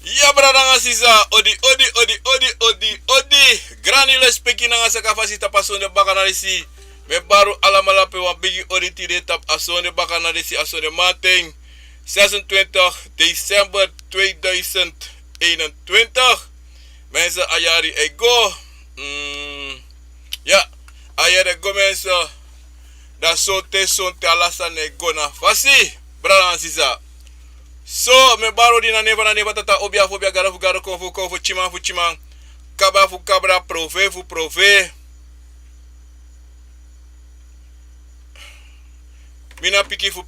Ya brada nga sisa odi Granny le speaking nga sa kapasita pason de bakanarisi me baru alamalape wa bigi odi tide tap asonde bakanarisi asonde mating 26 Desember 2021 mensen ayari ego ja ayari ego mensen da sote sonte alasan ego na fasi brada nga sisa. So, me baro di na neva tata obia fobia gara fu gara konfu chima kaba fu kabra prove mina piki fu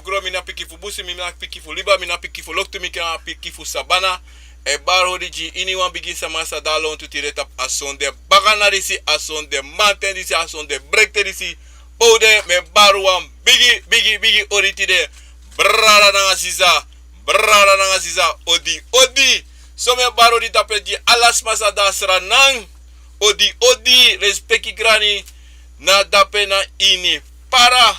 gro mina piki fu busi mina piki fu liba mina piki fu loktu mina piki fu sabana e baro di ji ini wan bigi samasa dalon tu tire tap asonde bagana disi asonde manten disi asonde brekte disi bode me baro wan bigi oritide brada nanga sisa odi so me baro di tape di alas masa da sranang odi respecti grani na dape na ini para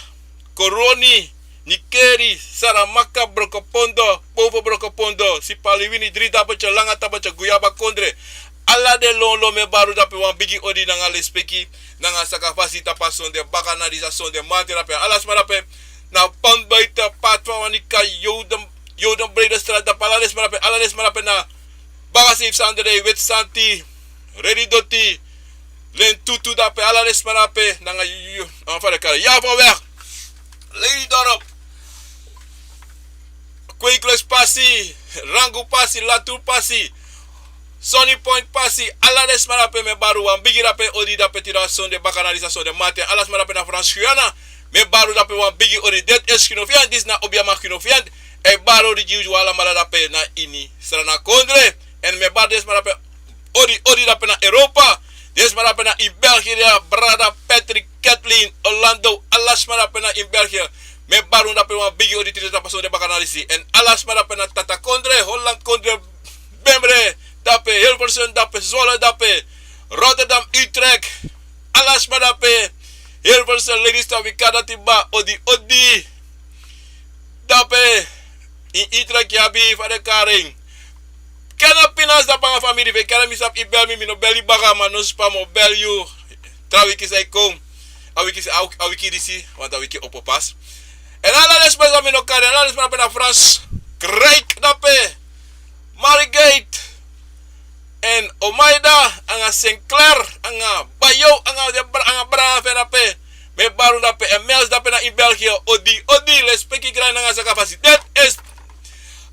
koroni nikeri saramaka brokopondo povo brokopondo si paliwini dri dape langa tape guyaba kondre ala de lon me baro dape wan bigi odi nanga respecti nanga sakafasi tapasonde bakanalizason de manterape alas marape na panbaita patwa wanika Joden brede straat da palades marape na bagasif sandere wet santi ready doti len tutu da pe alades marape nanga afare kare ja van weg lady dorp Quakers passi Rango passi Latour passi Sonny Point passi alades marape me baru wan bigi rape odi da petirason de bakanalisason de mate alas marape na France Guyana me baru dape wan bigi ori det es kinofiant dis na obiama kinofiant e baru di jiu wala mala dape na ini strana kondre en me baru des marape ori dape na Europa des marape na in België brada Patrick Kathleen Orlando alas marape na in België me baru dape wan bigi ori tiri dape so de bakanalisi en alas marape na tata kondre Holland kondre Bembre dape Hilversum dape Zwolle dape Rotterdam Utrecht alas marape Hilversum ladies ta wikada tiba odi dape in Utrecht yabi fade karing kana pinas da panga family ve kana misap i bel mi no beli baga ma no spam o bel you trawiki sai kom awiki disi want awiki opopas en ala les pesa mi no kare ala les na France Krijk dape Margate en Omaida anga Sinclair anga Bayo anga bra dape me baru dape en Mels dape na in België odi les peki gran anga sa capaciteit is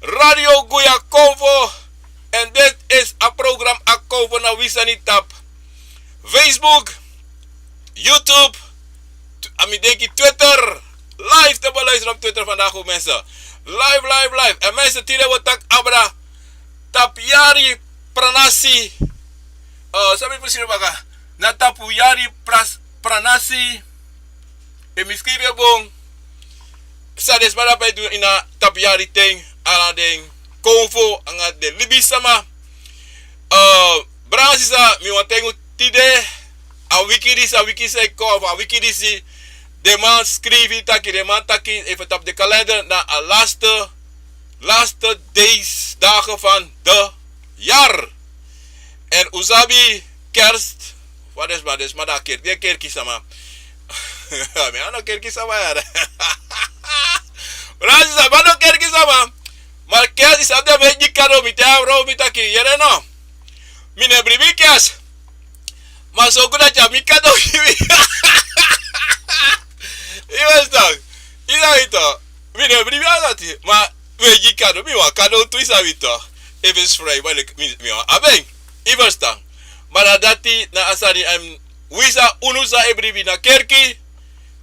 Radio Guya Convo en dit is een program a Convo na Wisani Tap Facebook YouTube amideki Twitter live te beluisteren op Twitter vandaag ook mensen live en mensen tire wat tak abra tapiari pranasi sabi precies baka na tapuyari pranasi e miskribe bon sa desmara pa do ina tapiari ting ala ding Convo anga de libisama brasisa mi watengu tide a wiki say ko a wiki disi de man skrivi taki de man taki even op de kalender na a laatste dagen van de jaar. En usabi kerst. Wat is maar dat keer? Die keer kisama. Me ano keer kisama ya. Brasisa bano keer kisama. Maar kerst is ade me jikado mi ta bro mi taki yere no. Mine bribi kerst. Maar zo goed dat je mi kado kiwi. Iwesta. Ito. Mine bribi adati. Maar we jikado mi wa kado tu isabito. If it's free, well, mi abeng. Iwesta. Maar dati na asari am wisa unusa ebribi na kerki.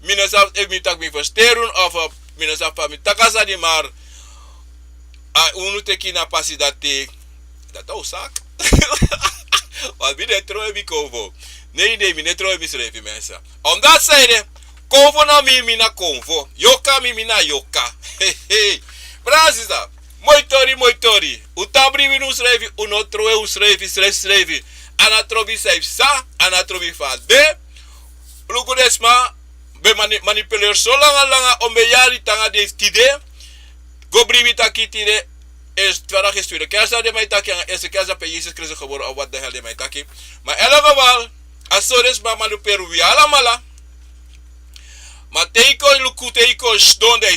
Mine sa mi tak mi versterun of mine sa pa mi takasa di maar unu teki na pasi dati dat osak. Want mi netro mi Convo. Nee, mi netro mi schreef mensen. Omdat zeiden Convo na mi na Convo. Yoka mi na yoka. Hey. Brasisa. Moi tori. Utabri mi nu schreef uno troe schreef. Anatrobi schreef sa, anatrobi fa de. Lugudesma be manipuleer so langa ombe yari tanga de tide. Go bribi takitire is verder gestuurd. Kersa de mij taki en eerste kersa per Jezus Christus geboren of wat de hel de mij taki. Maar in elk geval, als zo is maar de peru wie allemaal. Maar teiko luku teiko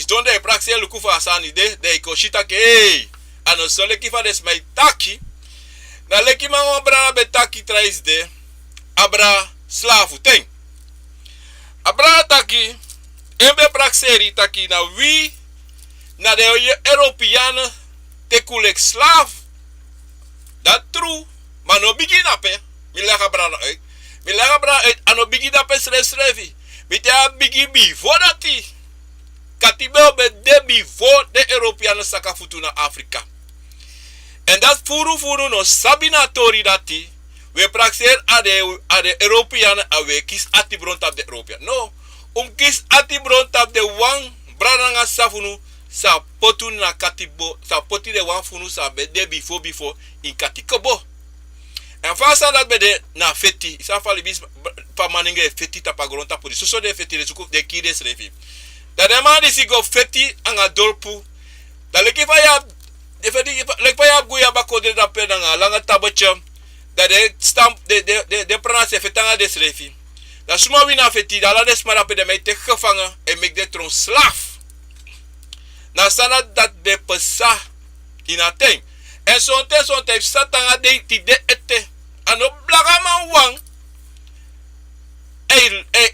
donde praxia luku fa asani de ko shita ke hey. Ano so leki fa des mij taki. Na leki man abra be taki trais de abra slavu ten. Abra taki embe praxeri taki na wie na de Europeanen te kulek slaaf. Dat true. Maar no begin ape. Mi lega brana uit. Mi lega brana uit. Ano begin ape schrevi. Mi te a begin before dati. Katibel be de before de Europeanen saka futu na Afrika. En dat furu no sabina tori dati. We praxeer a de Europeanen a we kis ati bron tap de Europeanen. No. Kis ati bron tap de wang brana safunu. Sa potu na katibo, sa poti de wan funu sa be de before in katikobo. En fasa dat be de na feti, sa fali bis pa maninge feti tapagron tapuri. So de feti de suku de kide srefi. Da de man disi go feti anga dorpu. Da leki fa ya de feti leki fa ya guya bako de da pe nga langa tabocham. Da de stamp de prononce fetanga de srefi. Da suma wina feti da la des mara pe de mij te gevangen en mek de tron slaaf. Na sana dat de pesa inateng. En son te satanga de ti de ete. Ano blaga man wang.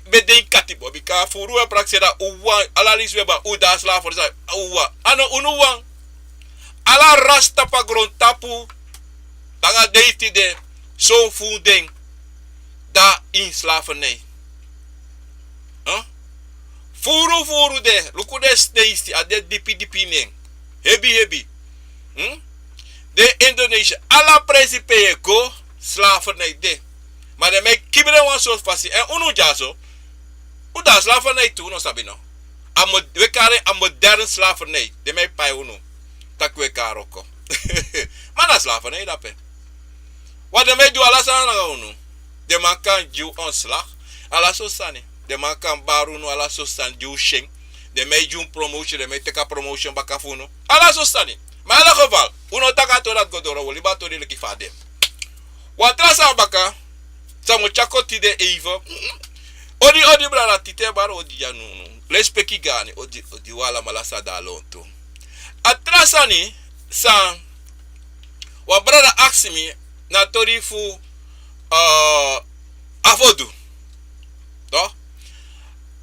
Be de katibo. Bika furu e praxera uwang. Ala lisweba uda sla for sa uwa. Ano unu wang. Ala rasta pa gron tapu. Tanga de ti de. So funding. Da in slavernij. Huh? Furu de, luku de steisti, a de dipi neng. Hebi. De Indonesia, alla principe je go, slavernij de. Maar de mij kibere wan soort fasi, en unu jaso, uda slavernij tu, no sabi no. We kare a modern slavernij, de mij pai unu, tak we karoko. Maar na slavernij dape. Wat de mij doe ala sana unu, de man kan ju ontslag, ala so sani. De man kan baru no ala so stan ju sheng. De mij ju promotion, de mij teka promotion bakafuno. Ala so stani. Maar in elk geval, uno taka to dat godoro, woli ba to de leki fade. Wat trasa baka, samo chako ti de even. Odi brada tite baro odi janu. Lespeki gani, odi wala malasa da lonto. Atrasa ni, sa, wa brada aksimi, na tori fu, avodu. Do?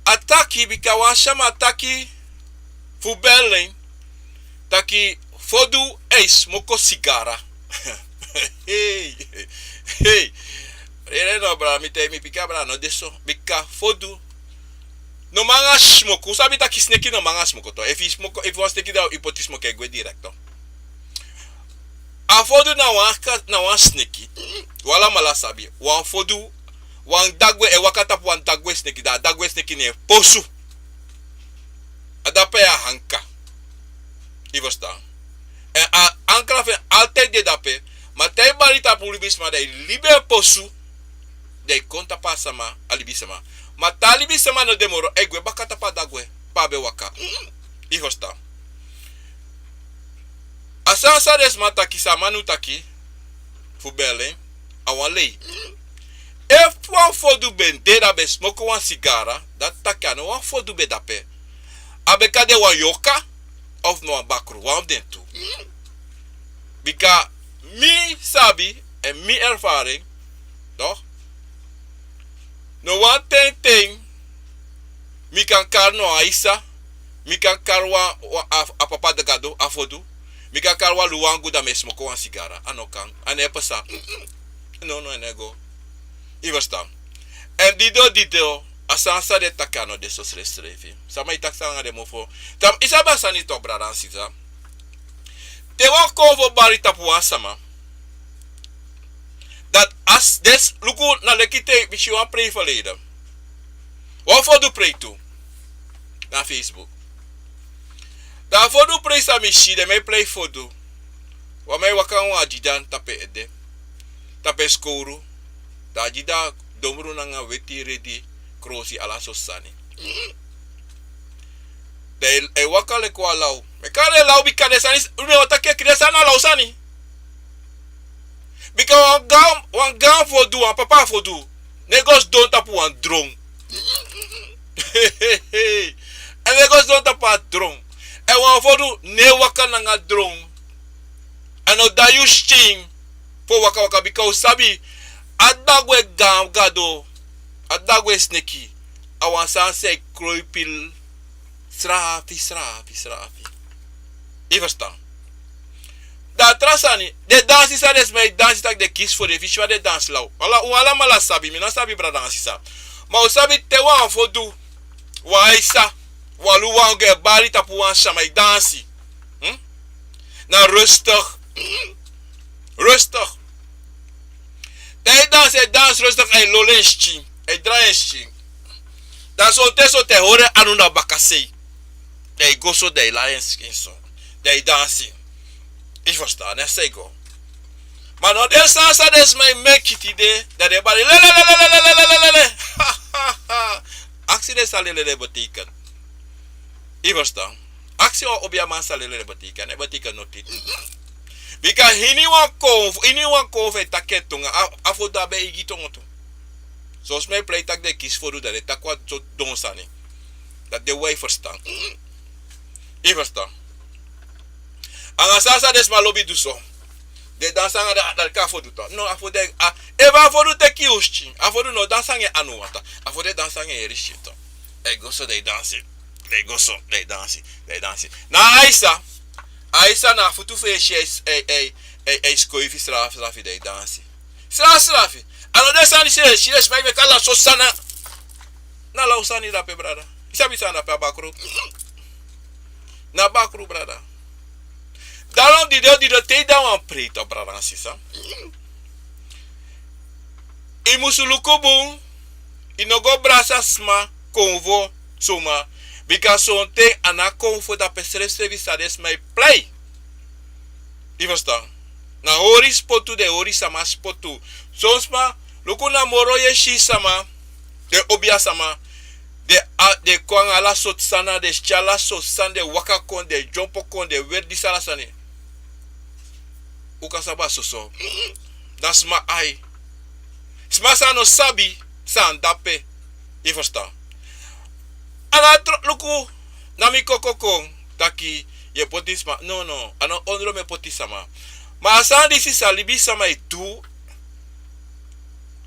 Ataki bika wanshama ataki fu Berlin taki fodu eis moko sigara. Hey. Ere no bra mi te mi pika bra no deso bika fodu no manga smoke. Sabi taki sneki no manga smoke to. If you want sneki da ipoti smoke gwe directo. A fodu na wan sneki. Wala mala sabi. Wan fodu wan dagwe e wakata wan dagwe sneki da dagwe sneki ne posu. Adape a hanka. Ivo sta. En a ankra fe altijd de dape. Ma te barita pulibis ma de libe posu. De konta pasama alibisama. Ma talibisama no demoro egwe bakata pa dagwe pa be waka. Ivo sta. Asasa des mata kisamanu taki fu Berlin awan lei. If wan fodu ben deda be smoke wan sigara, dat takano wan fodu be dape. Abe kade wan yoka of no wan bakru, wan den tu. Bika mi sabi en mi ervaring, toch? No wan ten mi kan kar no aisa, mi kan kar wan a papa de gado a fodu, mi kan kar wan luwangu da me smoke wan sigara, ano kan, ane pasa. No enego. Ivo sta. En dido asansa de takano de so srevi. Sama itaksa de mofo. Tam isaba sani to bradan sisa. Te wa kovo barita puasama. Dat as des luku na lekite bishi wan pray for later. Wa for do pray to na Facebook. Da for do pray sa mishi de me play for do. Wa me wakan wa jidan tape ede. Tape skouru. Da jida domru nanga weti redi krosi ala sosani. de wakale kwa lau. Me kare lau bika de sani me otake kresa na lau sani. Bika wan gam for do, wan papa for do. Negos don't tapu wan drone. En negos don't tapu wan drone. En wan for do ne waka nanga drone. En o da you sting for waka waka bika usabi adagwe gam gado. Adagwe sneki. Awan san se kroipil. Strafi. Je verstaan. Da trasani, de dansi sa des mij dansi tak de kies voor de viswa de dans lau. Wala mala sabi, mina sabi bra dansi sa. Ma sabi te wan fo du. Wa isa. Walu wan ge bari tapu wan sama dansi. Na rustig. Rustig. Te dans rustig en lolenchi. En draaienchi. Dan so te hore anuna bakasei. De go so de lions skin so. De dansi. Ik verstaan, hè, zeker. Maar nou, deze salsa is mijn make it idee. Dat de bari lelelelelelelelelele. Actie de salelele betekent. Ik verstaan. Actie op je man salelele betekent. Het betekent nog niet. Because hini wan konf taketunga. Afo dabe igi tongoto. Zoals mij pleit tak de kies voor u dat het takwa zo donsani. Dat de wij verstaan. Ik verstaan. Anga sasa des malobi do so. De dansanga da kafo do to. No afo de eva afo do te kiushi. Afo do no dansange anu wata. Afo de dansange erishi to. E go so de dansi. De go so de dansi. Na Aisa na futu fe shi skoifi strafi de dansi. Strafi. Ano de sani shi des mai me kala so sana. Na la usani da pe brada. Isabi sana pe bakru. Na bakru brada. Daarom die de te dan preet op Bradansisa. I musulukubung inogo brasa sma konvo soma because son te ana konvo da pesere service des my play. I verstaan. Na hori spotu de hori sama spotu. Sonsma lukuna moro ye shi sama de obia sama de kwanga la sot sana de chala sot san de waka kon de jumpo kon de werdi sala sani. Ukasaba soso. Das ma ai. Sma sa no sabi san dape. Je verstaan. Ana luku nami kokokong taki ye potisma. No. Ano ondro me potisama. Ma asan disi sa libi sama itu.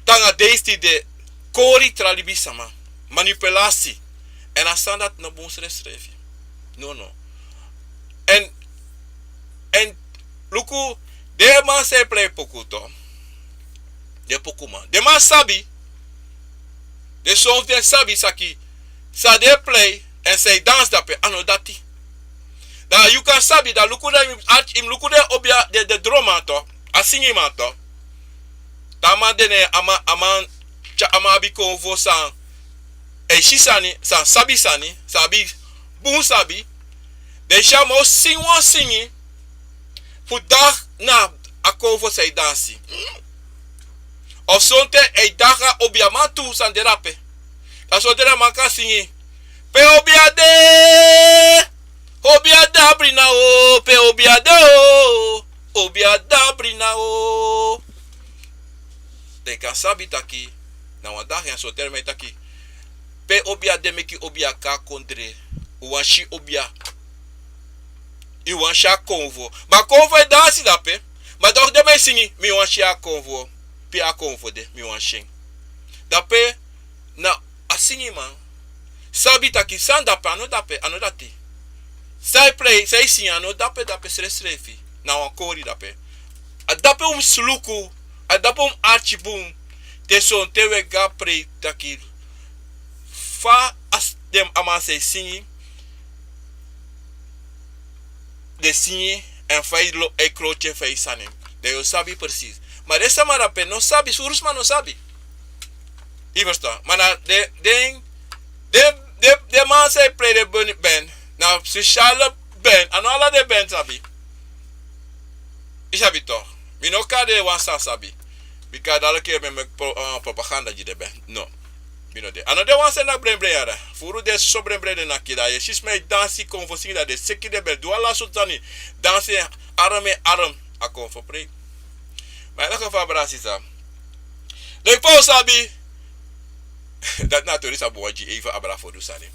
Tanga deisti de kori tra libi sama. Manipulasi. En asan dat no bon strefi. No. En luku de man se play poku to. De poku man. De man sabi. De soms de sabi saki. Sa de play en say dance dape ano dati. Da you can sabi da luku de im luku de obia de drama to. A singi man to. Da man de ama bi konvo san. E shisani san sabi sani. Sabi bun sabi. De chamo singi. Fudag na akovo say dansi. Of sonte e daga obiamatu san derape. Da sonte maka singi. Pe obiade. Obiada brina o. Pe obiade o. Obiada brina o. De kan sabi taki. Na wandag yan sonte me taki. Pe obiade meki obiaka kondre. Uwashi obia. I wan sha konvo. Ma konvo e dansi dape. Ma dog de me singi. Mi wan sha konvo. Pi a konvo de. Mi wan shing. Dape. Na a singi man. Sabi taki san dape. Ano dape. Ano dati. Say play. Say singi. Ano dape srefi. Na wan kori dape. A dape suluku. A dape archibum. Te son tewe ga pre taki. Fa as dem ama say singi. De sinye en fai lo e croce fai sanem. De eu sabi precies. Maar de samarape no sabi, surusma no sabi. I verstaan. Maar na de man say play de band. Na speciale band. En alle de band sabi. I sabi toch. Mi no ka de wan sabi. Because alle keer met propaganda je de band. No. binode anode wanse na brembre yara furu de so brembre de nakida ye sisme dansi kon fo singa de seki de bel do ala sultani dansi arame aram akon fo pre maar na fa brasisa de fo sabi dat natuurlijk is aboji even abra for dusani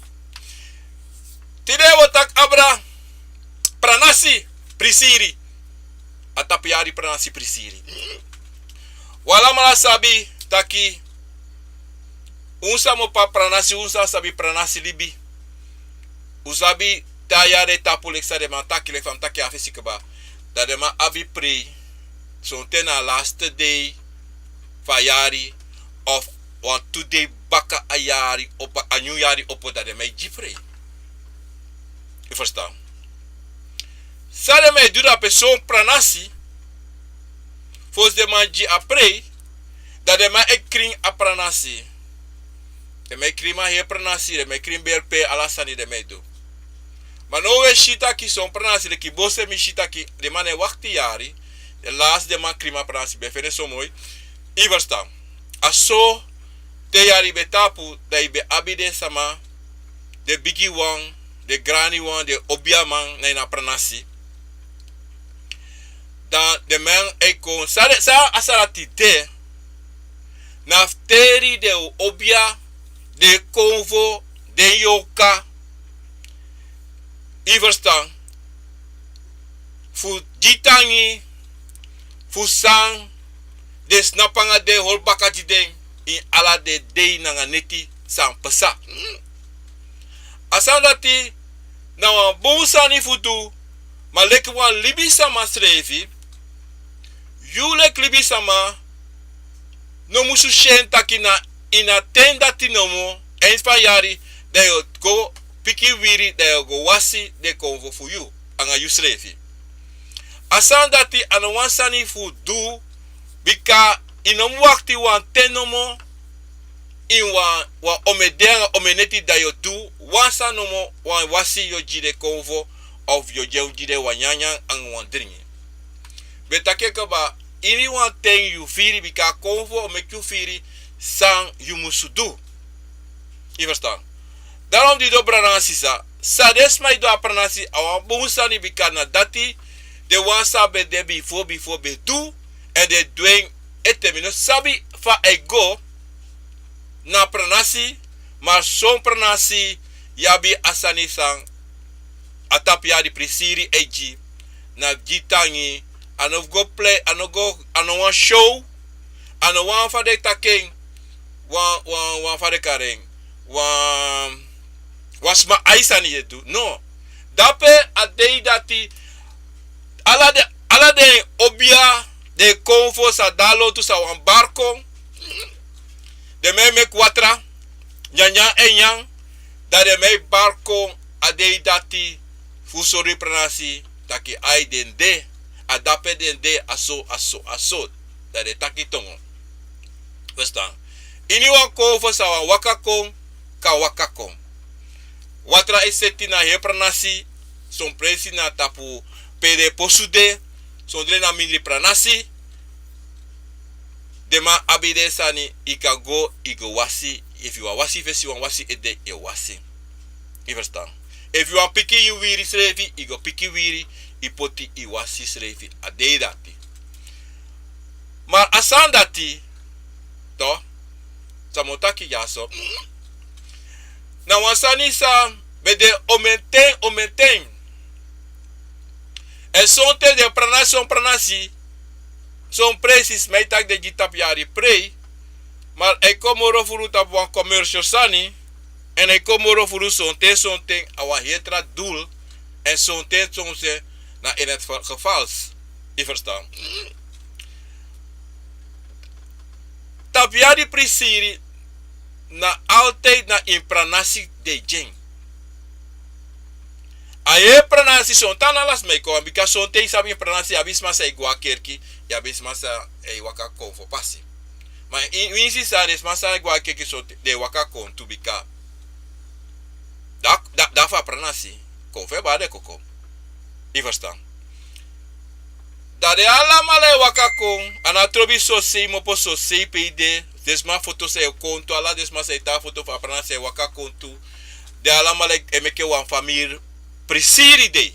tide wotak abra pranasi prisiri atapiari pranasi prisiri wala mala sabi taki unsa mo pa pranasi unsa sabi pranasi libi usabi tayare tapuleksa de man takile fam taki afisikaba da de ma avi pri so tena last day fayari of one today baka ayari opa anyuyari opo da de me jifre e verstaan sare me dura person pranasi fos de manji apre da de ma ekring apranasi de me krima he pranasi de me krim berpe alasani de me do manowe shita ki son pranasi de ki bose mi shita ki de mane wakti yari de last de ma krima pranasi be fene so mooi i verstaan aso te yari betapu da ibe abide sama de bigi one de granny one de obiaman na pranasi dan de men eko sa asarati te nafteri de obia de convo de yoka iverstan fu ditangi fu sang de snapanga de holbakati den in ala de nanga neti sang pesa asandati na wan bonsani futu malek wan libi sama srevi yulek libi sama no musu shen takina ina tenda tinomo enspa yari de go piki wiri de go wasi de convo fu you anga yusrevi asandati anawansani fu du bika inom wakti wan tenomo in wa omedera omeneti da yo du wansa nomo wan wasi yo jide convo of yo jide wanyanya ang wan dringi betake kaba ini wan ten you firi bika convo make you firi sang you musudu i verstaan daarom die dobra ransisa sades mai do apranasi awan bonsani bika na dati de wansa be de before be do and de doing etemino sabi fa ego na pranasi maar son pranasi yabi asani sang atapia di prisiri eji na jitangi ano go play ano wan show ano wan fa de taking wan fa de kareng wan wasma aisani yetu no dape adei dati ala de obia de convo sa dalo tu sa wan barco de me kwatra nyanya enyang da de me barco adei dati fusori pranasi taki ai dende adape dende aso da de taki tongo verstaan ini wan convo sa wan wakakong ka wakakong watra iseti na he pranasi son presi na tapu pede posude son dre na mindri pranasi dema abide sani ika go igo wasi if you are wasi fesi wan wasi ede e wasi i verstaan if you are piki you wiri srevi igo piki wiri ipoti i wasi srevi ade dati maar asan dati to samotaki yaso na wansani sa bede omenten e sonte de pranasi son precies mij tak de gitap yari prei maar e komoro furu tap wan commercial sani en e komoro furu son te awa hetra doel en son te se na in het gevals i verstaan tap yari prisiri na altijd na in pranasi de jeng aye pranasi son tana las meko bika son te sabi pranasi abisma sa igwa kerki ya abisma sa e waka konfo pasi ma insi sa resma sa igwa kerki so de waka kon tu bika da fa pranasi konfe ba de koko i verstaan da de ala male waka kon anatrobi so sei mo po so sei peide desma foto se kontu ala desma se ta foto fa prana se waka kontu de ala malek emeke wan famir prisiri de.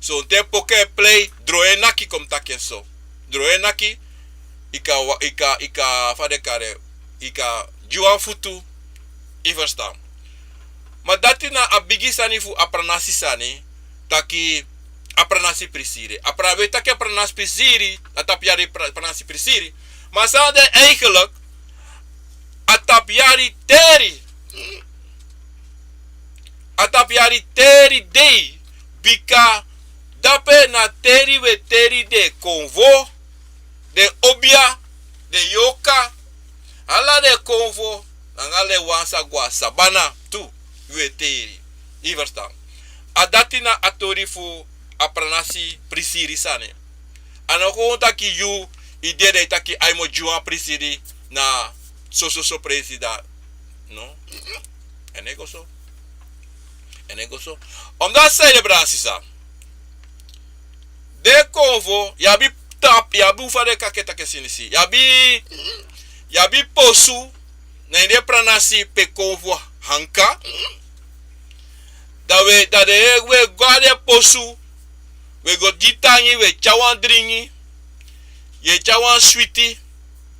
So tempo ke play droenaki kom takenso. Droenaki ika fade kare ika juan futu iverstam. Maar dat is na abigisa fu apranasi sani taki apranasi prisiri. Aprawe taki apranasi prisiri, atapiari apranasi prisiri. Maar ze hadden eigenlijk atapiari teri. Atapiari teri de bika dape na teri we teri de convo de obia de yoka ala de convo angale wansa gwa sabana tu we teri iverstam. Adatina atori fu apranasi prisiri sane. Anoko taki yu idee taki aimo juan prisiri na so presida no enego so omdat celebratie sa de convo yabi tap yabi ufade kaketa kesinisi yabi posu na inde pranasi pe convo hanka da we gade posu we go ditanyi we chawan dringi ye chawan sweetie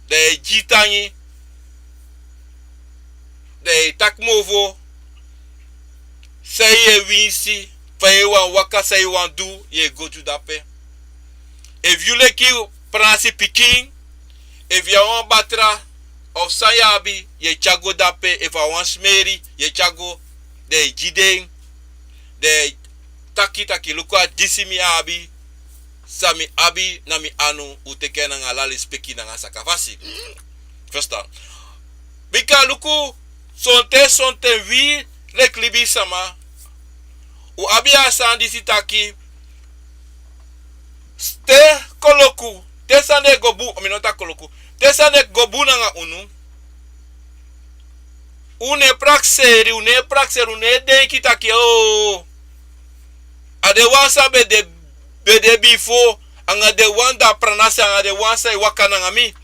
de jitanyi de takmovo say ye winsi faye wan waka say wan do ye go to dape. If you like you pranasi pikin, if you want batra of sayabi ye chago dape. If I want smeri ye chago de jideng de taki lukwa disimi abi sami abi nami anu uteke na ngalali speki na sakafasi. Verstaan? Bika luku sonte wi lek libi sama u abi asan disi taki te koloku te sane gobu ominota koloku te sane gobu na nga unu une prakseri une denki taki o ade wansa be de bifo anga de wanda pranasa anga de wansa wakana ngami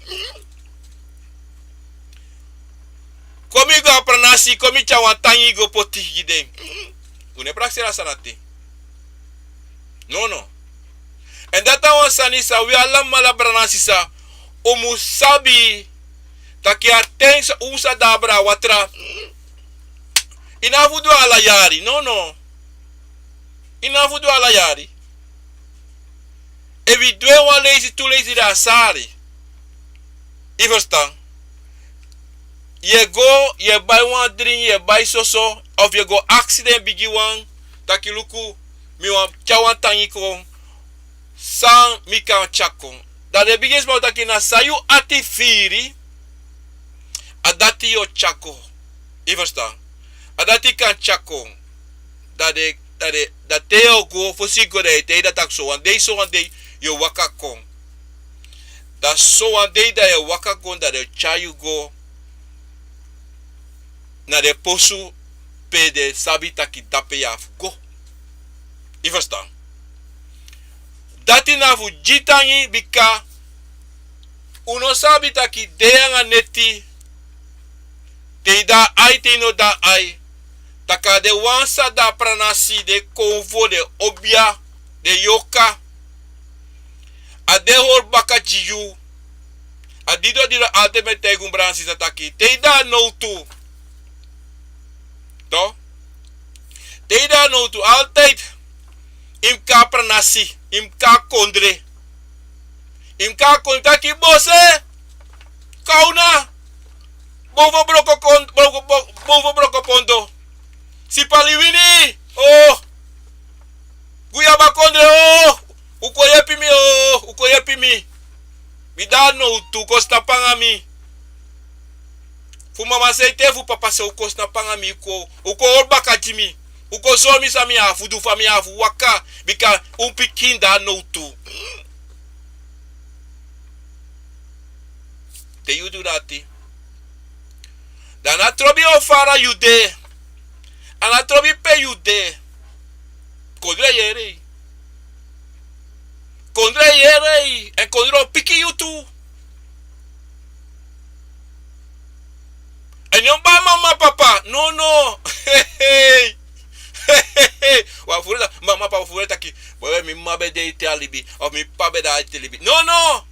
komi go pranasi komi chawan tangi go poti gide une praksera sanate no en data wansani sa wi alam mala pranasi sa umusabi taki atens usa dabra watra inavudu ala yari no inavudu ala yari evi dwe wan lazy tu lazy da sari iverstan ye go ye buy one drink ye buy so of ye go accident bigi wan taki luku mi wan chawan tangi ko san mi kan chakon da de biggest about taki na sayu ati firi adati yo chako iverstan adati kan chakon da teo go fosigo de da tak so one day yo waka kon da so one day da yo waka kon da de chayu go na de posu pe de sabita ki dape ya go iverstan dati na fu jitangi bika uno sabita ki deanga neti te da ai te no da ai taka de wansa da pranasi de convo de obia de yoka ade hor baka jiu adido dira alteme tegun bransi sataki te da no tu to te da no tu altijd imka pranasi imka kondre imka kontaki bose kauna bovo broko pondo si paliwini oh guyaba kondre oh ukoye pimi mi dano tu costa pangami fu mama seite fu papa se costa pangami uko orba kajimi uko somi sami afu du fami afu waka bika pikin da no tu te you do that dan atrobi ofara you de an atrobi pe you de kodre yere en kodro piki you tu não ba mama papa. No. Hey. Wa fureta mama papa fureta ki. Boy mi mabe de ite alibi. Of mi pabe da ite alibi. No.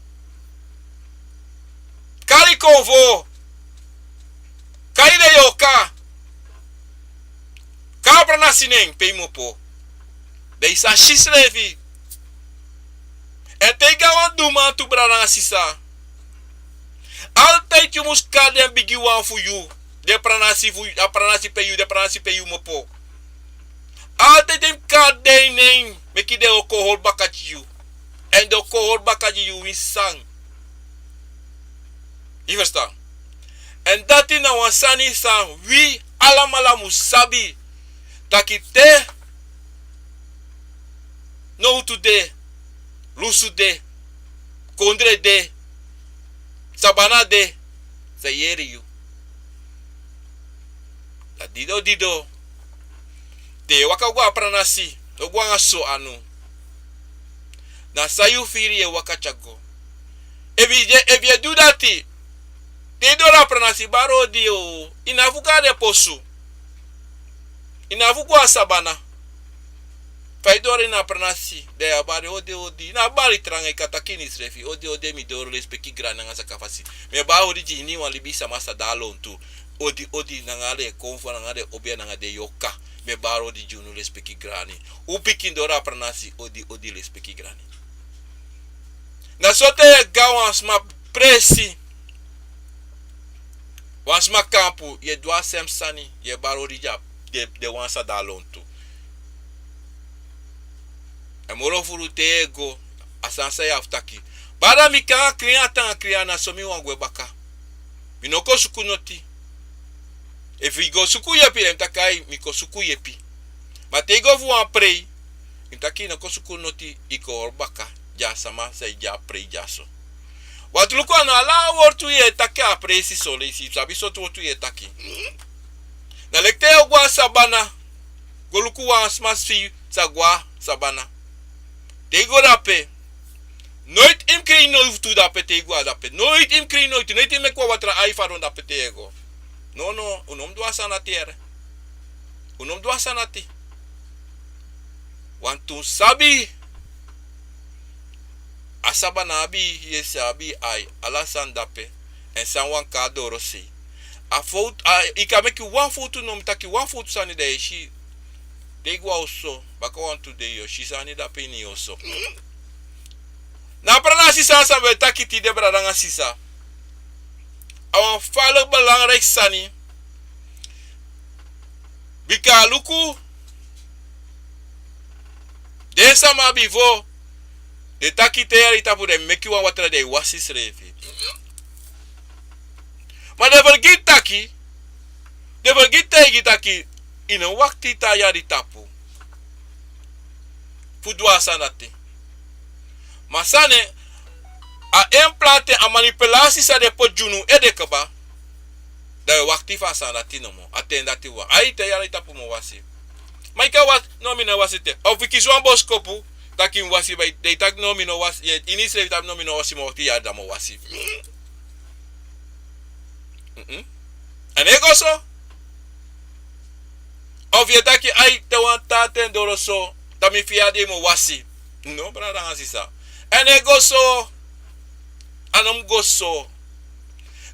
Kali kovo. Kali de yoka. Ka pranasi neng pe mo po. De isa shislevi. En tega wan duma tu brana sisa. Altijd je moest kaden bigi wan voor you. De pranasi pe you mo po. Altijd een kaden neng. Meki de alcohol bakat you. En de alcohol bakat you in sang. Je verstaan? En dat in nou sani sang. Wie alamala musabi. Takite. No to de. Lusu de. Kondre de. Sabana de. Sayeri you. Da dido. Te waka gwa pranasi. Ogwa nga so anu. Na sayu firi e waka chago. If you do that, te do la pranasi baro di o. Inavuka de posu. Inavuka sabana. Faidori na pranasi de abari odi na bari tranga katakini srefi odi mi doro respeki grana nga sakafasi me ba odi ni wan libisa masa dalon tu odi na ngale konfo na ngale obia na ngade yoka me baro odi junu respeki grani upikin dora pranasi odi respeki grani na sote gawan sma presi wan sma kampu ye dwa semsani ye baro odi ja de wan sa dalon tu. Moro furu te ego asansa ya aftaki. Bada mi kan kriya na somi wangwe baka. Minoko suku noti. If we go suku yepi mtakai miko suku yepi. Mate go fu an prei. Mtaki no suku noti iko orbaka. Ja sama say ja prei jaso. Watuluko na ala wortu ye taki a prei si sole si sabi so tu ye taki. Na lekte ogwa sabana. Goluku wa smasfi sagwa sabana. Tego dape. Nooit im kri no tu dape tego dape. Nooit im kri nooit. Nooit im ekwa watra ai faron dape tego. No. Unom dua sanati ere. Unom dua sanati. Want tu sabi. Asaba na abi yesabi ai. Alasan dape. En san wan kadoro si. A fout. Ika meki wan fout nom taki wan fout sani de shi. Tegwa also, baka wan today yo, shisani da peni also. Na prana sisa sa we takiti de bradanga sisa. Awan falo belangrijk sani. Bika luku. De sama bivo. De takite yari tapu de meki wan watra de wasis refi. Maar de vergit taki. De vergit taki. In een wakti ta yari tapu. Fudwa sanate. Masane a implante a manipulasi sa de pojunu edekaba. Da wakti fa sanati no mo. Atendati wa. Ai te yari tapu mo wasi. Maika wat no mina wasi te. Of ikizwan boskopu. Takim wasi by de tak no mino wasi. Inisre tap no mino wasi mo wakti yada mo wasi. En ego so. Of je taki ai te wan taten doro so. Tami fiade mo wasi. No, brada nga sisa. En e go so. Anam go so.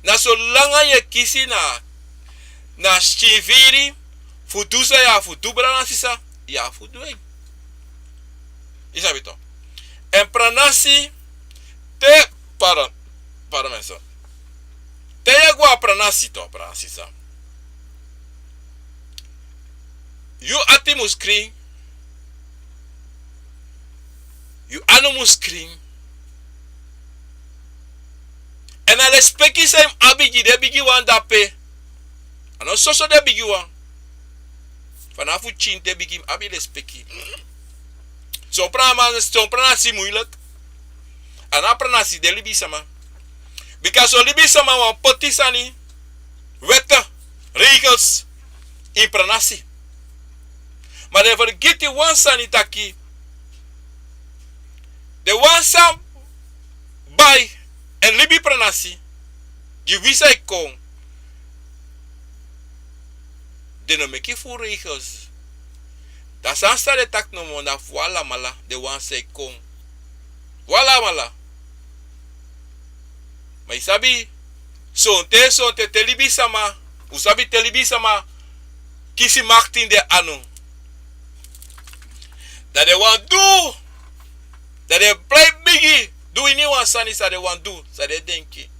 Na so langa ye kisi na shiviri. Fudusa ya fudu brada nga sisa. Ya fudu e. Isa bito. En pranasi. Te para menso. Te ye gwa pranasi to brada sisa. You ati screen. You animal screen. And I respect you same abigi de bigi one dape. And also so de bigi one. Fanafu chin de bigi abi respect you. So prana si moeilijk. En a prana si de libi sama. Because o libi sama wan potisani. Wetten. Regels. In pranasi. Maar de vergeet die one sanitaki. De one san by en libi pranasi. Die visa ikon. de no me ki regels. Da san sta de tak no mo na wala mala de wan say kom. Wala mala. Mas sabi sonte telebisama, usabi telebisama kisi Martin de anu. Dat de wan do, dat de play bigi, do ini wan sani sa de wan do, sa de denki.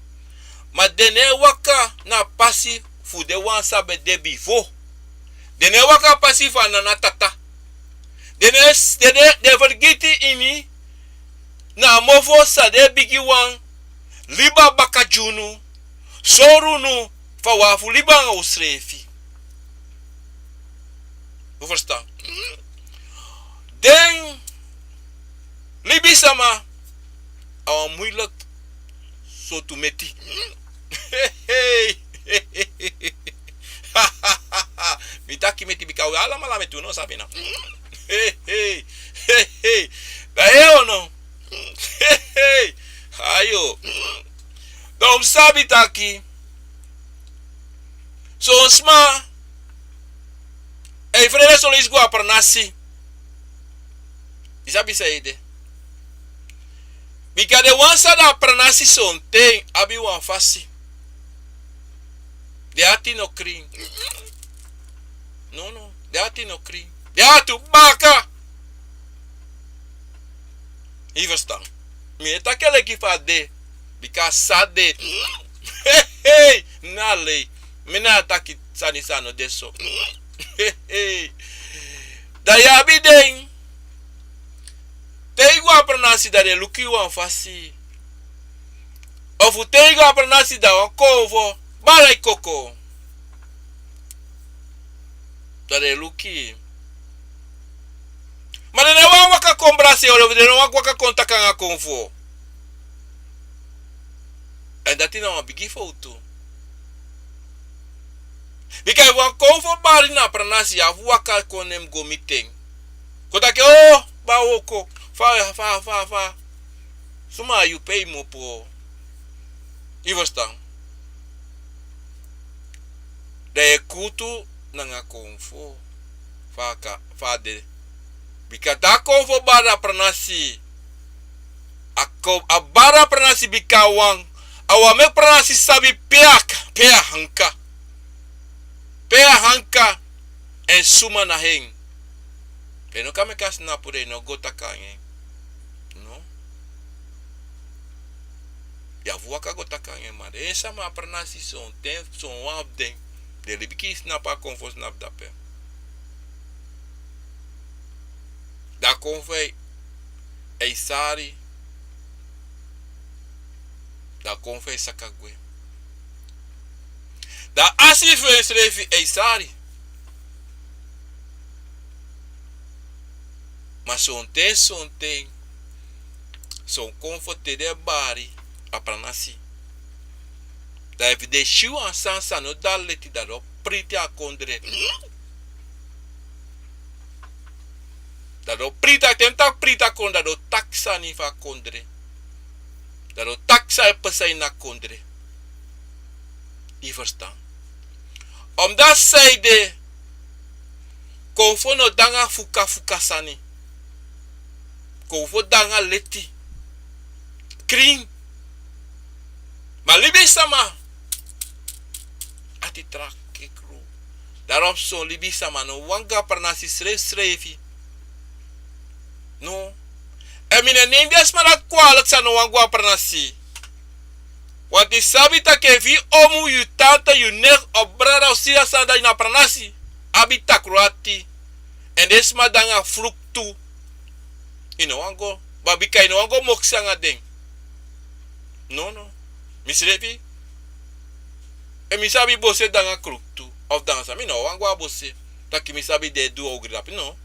Maar dene waka na pasi fu de wan sabe de bifo. Dene waka pasi fa na tata. Dene de vergiti ini na mofo sa de bigi wan liba bakajunu sorunu fa wafu liba nga usrefi. U verstaan? Den libi sama awan moeilijk so to meti. Mitaki meti bikaw ala mala metu no sabi na. Da no. Ayo. Dom sabi taki. So sma ei frere solo isgo apernasi. Isabi saide. Bika de wansa da apernasi son ten abi wan fasi. De ati no kring. No, de ati no kring. De atu baka. I verstaan. Mi eta kele ki fa de. Bika sa de. Na lei. Mina taki sani sano deso. Da yabi den. Teigo apernasi da de luki wan fasi. Ofu teigo apernasi da wan kovo. Balai koko. Da de luki. Maar de wan waka kombrasi olo de wan waka kontaka nga konfo. En dat is nou een bigi foto. Bika wan konfo bari na pranasi ya waka konem go meeting. Kota ke oh ba woko fa. Suma you pay mo po. I verstaan. De kutu na nga konfo. Fa de. Bika da konfo bara pranasi. A bara pranasi bika wang. Awa me pranasi sabi pea hanka. Pea hanka en suma na heng. Pero kame kas na pure no gota kange. No. Ya vuaka gota kange ma. Esa ma pranasi son ten son wap den. De libiki snapa konfo snap dape. Da konfo ei sari. Da konfo ei sakagwe. Da asif refi ei sari. Maar son ten. Son konfo te de bari. Apranasi. Da evi de shiu ansansa no daleti da do priti a kondre. Da do prita tenta prita konda do taxa ni fa kondre. Da do taxa e pesai na kondre. I verstaan. Omdat zij de konfo no danga fuka sani. Konfo danga leti. Kring. Maar libi sama. Ati trak kekro. Daarom zo libi sama no wanga pernasi schreef. No. En mine neem des maar dat kwalijk sa no wanga pernasi. Want die sabi ta ke vi omu yu tante yu nek obrada usia sanda ina pranasi. Abita kroati. En des ma danga fluktu. Ino wango. Babika ino wango moksanga ding. No. Misrefi. E misabi bose danga kruktu. Of dansa. Mi no wango abose. Taki misabi de du ogridapi. No.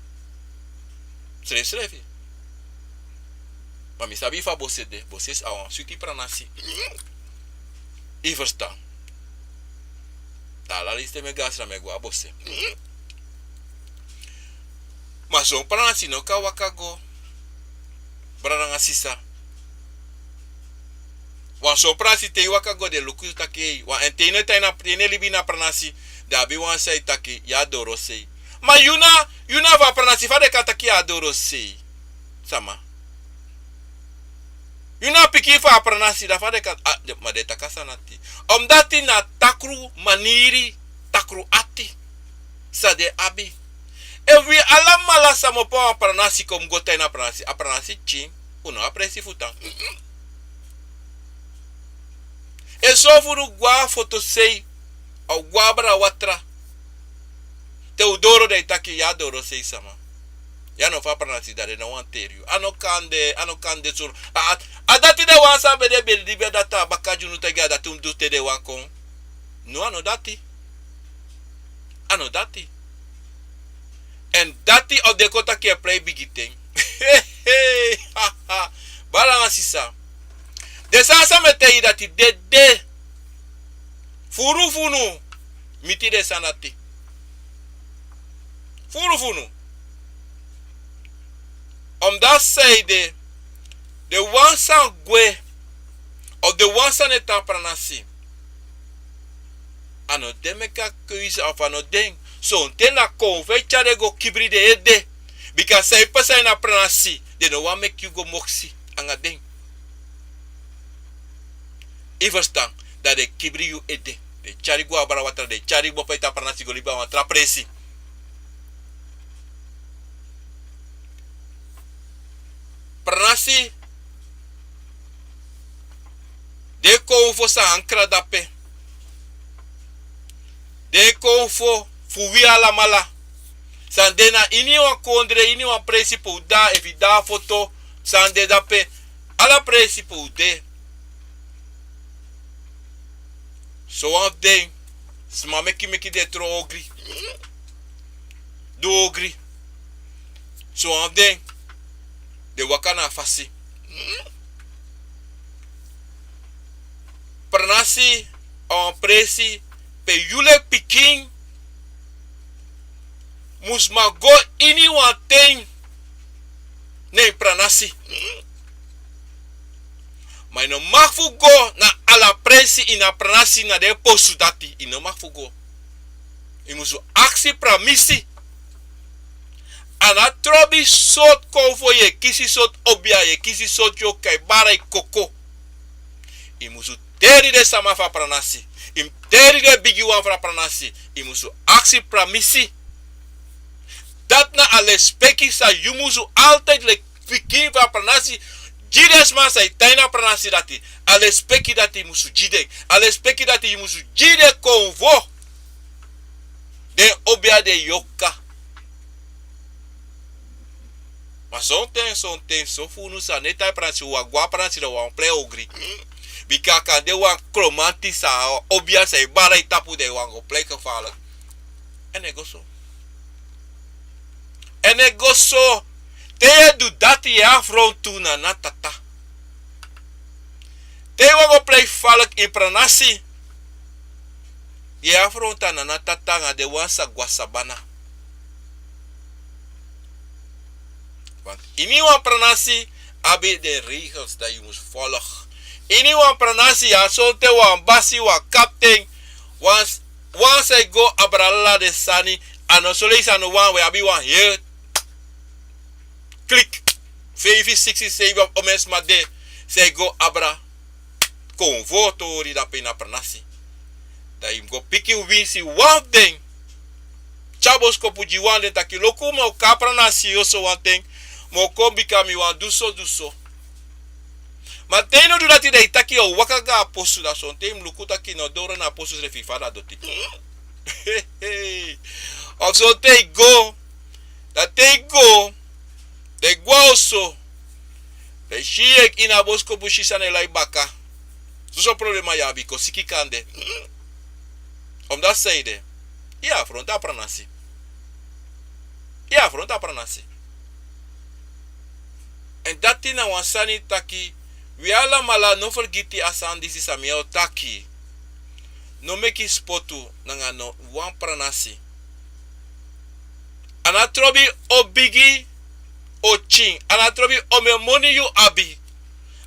Srefi. Maar misabi fa bose de. Bose is awan. Suki pranasi. I verstaan. Daar is de megasra megwa bose. Maar zo'n pranasi no ka wakago. Braranga sisa. Wan so pranasi te wakago de luku take. Wan en tene taina tene libi na pranasi. Dabi wan say taki ya doro sei. Ma yuna va pranasi fa de kataki ya doro sei. Sama. Yuna piki fa pranasi da fa de kat ma de takasa nati. Omdati na takru maniri takru ati. Sa de abi. E we alamala samo pa pranasi kom gotay na pranasi. A pranasi chin. Uno apresi futan. E so furu gua foto sei. Au guabra watra. Te udoro de taki ya doro sei sama. Ya no fa pranasi da de no anterior. Ano kande sur. Adati de wan sa be de be di be data bakaju no tega da tum du te de wan kon. No ano dati. Ano dati. En dati of de kota ke play bigiteng. Hey ha ha. Balanga sisa. De sa mete dati de furu funu miti de sanati. Furu funu. Dat say the one san gwe of the one san etan pranasi. Ano demeka kuis of ano ding. So tena konvecha de go kibri de ede. Because say pasa na pranasi. They no want make you go moxie. Anga ding. Iverstan that they kibri you ede. De chari go abara watra de chari bo paita pranasi go liba watra presi. Pranasi de konfo sa ankra dape. De konfo fuwi ala mala. Sandena ini wa kondre ini wa presipo da evida foto sande dape ala presipo de. So one day sma meki de tro ogri. Do ogri. So one day de wakana fasi. Pranasi on presi pe yule piking musma go ini waten ne pranasi. Maar no magfu go na ala presi ina pranasi na de posu dati. Ino magfu go. Imusu aksi pramisi. Ana trobi sot konfo ye kisi sot obia ye kisi sot yo kai bara koko. Imusu teri de sama fa pranasi. Im teri de bigi wan fra pranasi. Imusu aksi pramisi. Dat na ale speki sa yumusu altijd le pikin fra pranasi. Jides man sa itaina pranasi dati. Ale speki dati imusu jide. Ale speki dati imusu jide konvo. De obia de yoka. Mas ontem, so funu sa neta pranasi wa gua pranasi da wan play ogri. Bikaka de wan kromanti sa obia sa bara itapu de wan go play ka fala. En ego so te du dati ya frontu na natata. Te wan go play fala in pranasi. Ya fronta na natata nga de wan sa guasabana. Want iniwan pranasi abi de regels dat je moet volgen. Iniwan pranasi ya solte wan basi wan captain. Once I go abrala de sani ano solis ano wan we abi wan here. Klik. 567 omes ma de say go abra convoto ri da pena pranasi. Da im go piki winsi one thing. Chabos ko puji wan de takiloku mo kapranasi yo so one thing. Moko bikami wan duso. Ma teno du dati da itaki o wakaga aposu da son tem lukuta ki no doro na aposu re fifada doti. Of so te go. De guauso. De shiek ina bosko bushisa ne lai baka. So problema ya biko siki kande. Dat zeide. Ja, afronta pranasi. En dat na wansani taki. We ala mala no forgiti asan disi samiao taki. No meki spotu nanga no wan pranasi. Anatrobi obigi ochin. Anatrobi omemoni yu abi.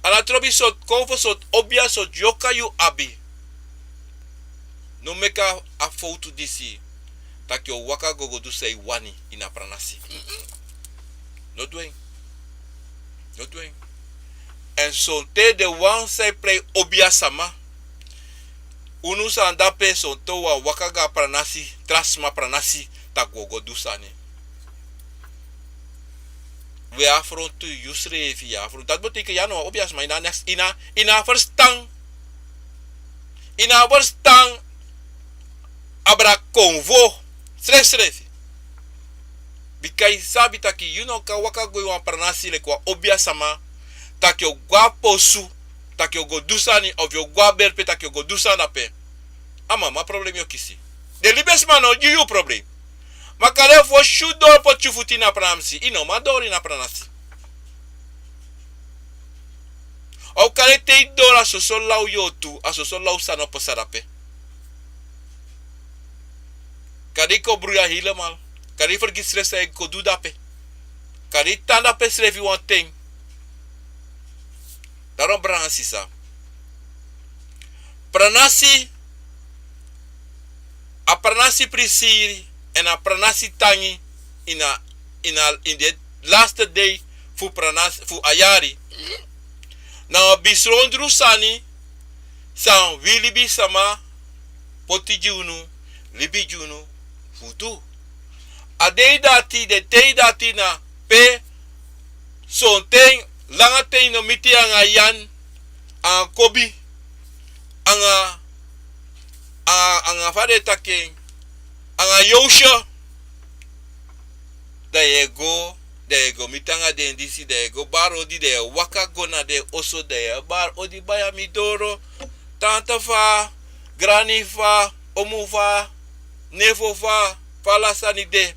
Anatrobi sot konfo sot obia sot yoka yu abi. no meka a foto disi tak yo waka gogo do say wani ina pranasi. No doing. En so te de wan say play obia sama. Unu sa andape so to wa waka ga pranasi, trasma pranasi tak gogo do sani. We afro to yusre fi afro. Dat betekent ja no obia sama ina verstang. Ina verstang abra convo. Stress. Bikai sabi taki you know ka waka go wan pranasi le kwa obia sama tak yo gwa posu tak yo go dusani of yo gwa berpe tak yo go dusana pe. Ama ma problem yo kisi. De libes mano you problem. Makare fo shudo po chufuti na pranasi. Ino madori na pranasi. O kare te dora so so lau yo tu aso so lau sana po sarape. Kadi ko bruya helemaal. Kadi vergi stress ay ko do dape. Kadi tanda pe srevi one thing. Daarom pranasi sa. Pranasi a pranasi prisiri en a pranasi tangi in the last day fu pranasi fu ayari. Na bisrondru sani san wilibi sama poti junu libi junu futu. Adei dati de tei dati na pe sonteng langa tei no miti anga yan anga kobi anga fade take anga yosha da ego mitanga de ndisi da ego baro di de waka gona de oso de bar odi baya midoro tanta fa grani fa omu fa nefo fa falasani de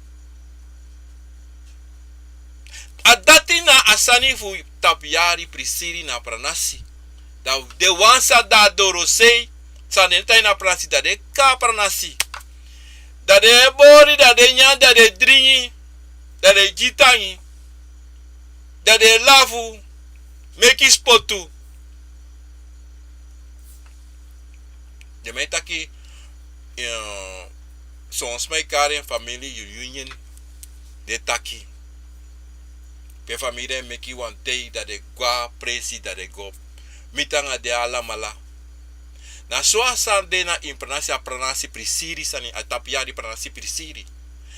adati na asani fu tapiari prisiri na pranasi da de wansa da doro sei sanenta na pranasi da de ka pranasi da de bori da de nya da de dringi da de jitangi da de lafu meki spotu de metaki sons my karen family union de taki pe família meki wantei da de gua presi da de go mitanga de ala mala na so asande na impranasi a pranasi prisiri sani atapiari pranasi prisiri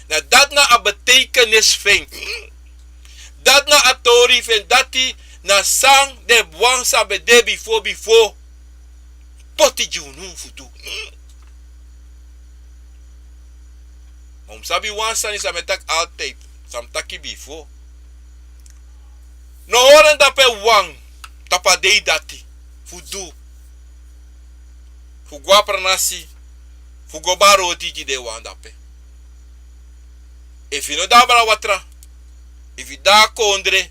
na dat na a betekenis ving dat na a tori ving dati na sang de wansa be de before poti junu futu sabi wansa ni sa metak altijd sam taki before no horen da pe wang tapadei dati fudu fugwa pranasi fugobaro otiji de wanda pe if you no da bara watra if you da kondre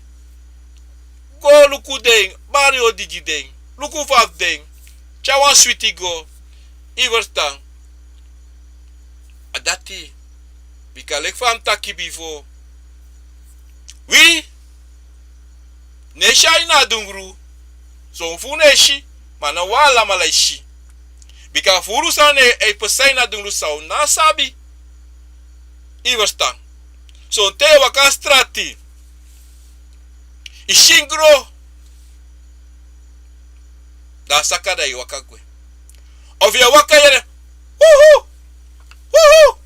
go luku ding bari odiji ding luku faf ding chawan sweetie go iverstang adati bikalek fam taki before we nesha ina dungru so fu neshi mana wala malaishi bika furu sane e pesai na dungru sau na sabi iverstang so te waka strati ishingro da sakada i waka gwe of ya waka yere woohoo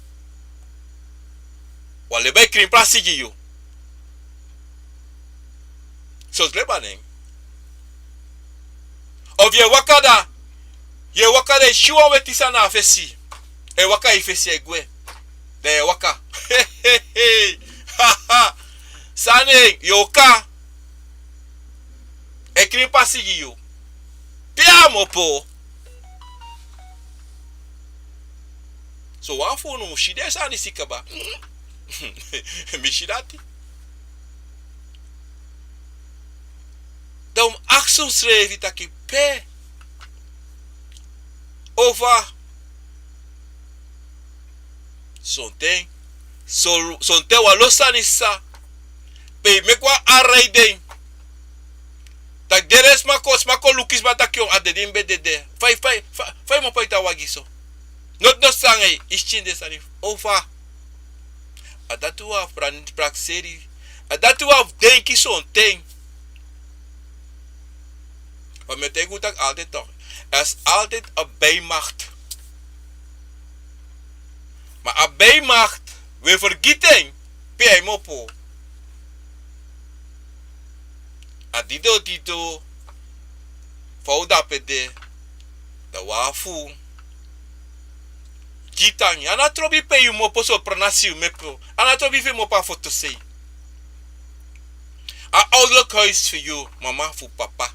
wale bay krim plasigi yo so lebaning of ya wakada ye wakada shuwa wetisa na afesi e waka ifesi egwe de waka sane yoka e krim plasigi yo piamo po so wafo no mushide sani sikaba mishidati dan action schreef taki pe over sonten wa losanisa pe mekwa araiden tak deres mako lukis batakyo adedin bedede fai mo paita wagiso Not no sangai ischinde sani over. Dat u af praxeri. Dat u af denki zo'n ding. Maar met ik moet altijd toch. Er is altijd een bijmacht. Maar een bijmacht. We vergeten. Pij mopo. Adido tito. Fouda pede. Da wafu. Gitang. Ana trobi pei mopo so pronasiu mepo. Ana trobi fe mopa foto sei. A ouderlijk huis voor jou, mama, voor papa.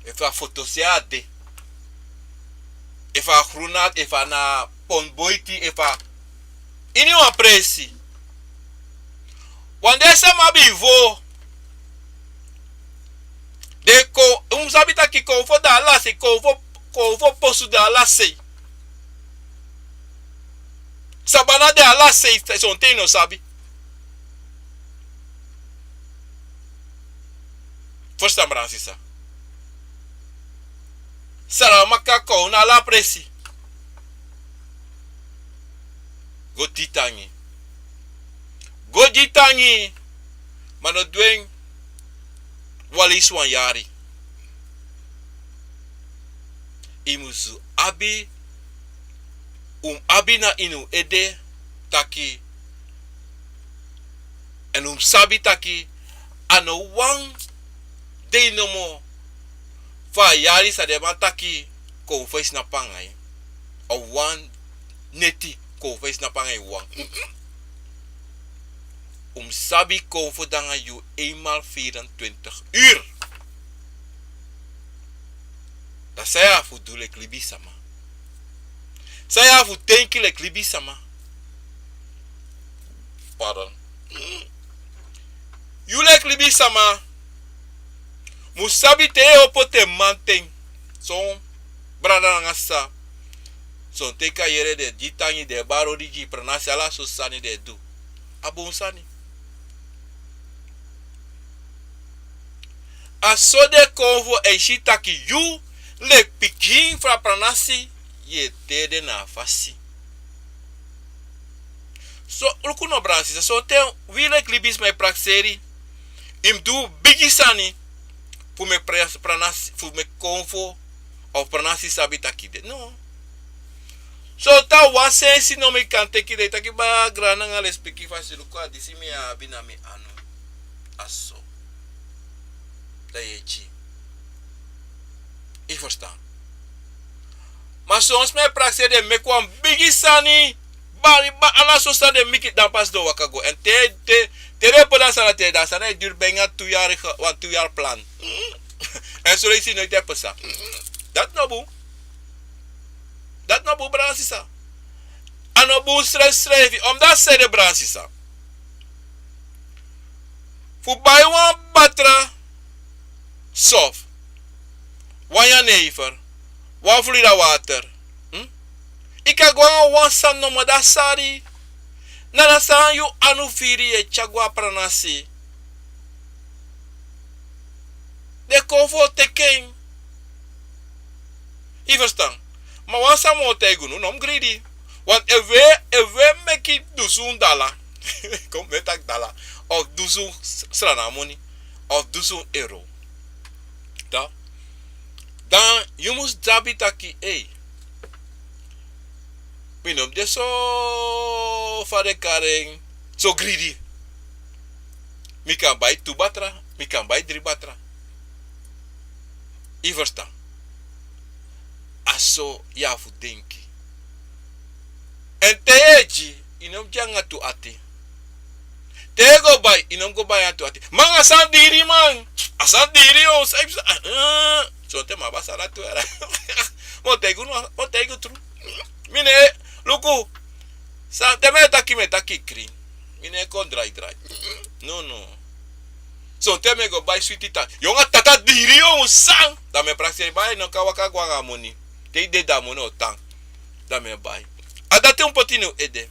Even foto se ade. Even groenat, even na ponboiti, even. Ini wa presi. Wande sama bivo. De ko sabita ki ko fo da la se ko fo posu da la se. Sabana de ala se son teno sabi. Força Brancisa. Sara makako na la presi. Go titangi. Go ditangi. Mano dweng. Walis wan yari. Imuzu abi. Abi na inu ede. Taki. En sabi taki. Ano wang. De no mo. Fa yari sa de mataki. Ko face na pangay. O wan. Neti. Ko face na pangay wang. Sabi ko voor dan je eenmaal 24 uur. Dat saya voor doe lek libi sama. Saya voor denken lek libi sama. Pardon. You lek libi sama. Musabi te opote manteng. So brada ngasa. So teka yere de jitangi de baro digi pranasi ala so sani de du. Abun sani. Aso de convo e shitaki you le pikin fra pranasi ye tede na fasi. So lukuno bransi so te wile klibis me praxeri im du bigisani fu me pranasi fu me convo of pranasi sabitaki de no. So ta wasensi no me kante ki de taki ba grana ngales piki fasi lukwa disimi abinami ano aso. Dat je chi. Ik verstaan. Maar soms mij praxis de me kwam bigisani. Bari ba ala so sta de mikit dan pas do wakago. En te repoda sana te da sana duur benga 2 jaar plan. En zo is nooit te pasa. Dat no bu. Dat no bu bransisa. Ano bu stress strevi om dat se de bransisa. Fu bai wan batra. Sof. Wanya never. Wan vloeida water. Ika gwa wan san no moda sari. Nana san yu anu firi e chagwa pranasi. De konvo teken. I verstaan. Ma wan san mo tegunu nom greedy. Want ewe meki dusun dala. Kom metak dala. Of dusun strana money. Of dusun euro. Dan je moest dabitaki Minom de so fare karing so greedy. Mi kan buy 2 batra, mi kan buy 3 batra. I verstaan. Aso ya fu denki. En teji inom janga tu ati. Tego buy inom go buy atu ati. Man asan diri man. Asan diri o so te ma basa la tu era. Mo tegu tru. Mine luku. Sa te me taki kri. Mine kon dry. No. So te me go buy sweetie ta. Yonga tata diri o sang. Da me praxi buy no kawaka gwa moni. Te de da moni o tang. Da me buy. Adate un potino ede.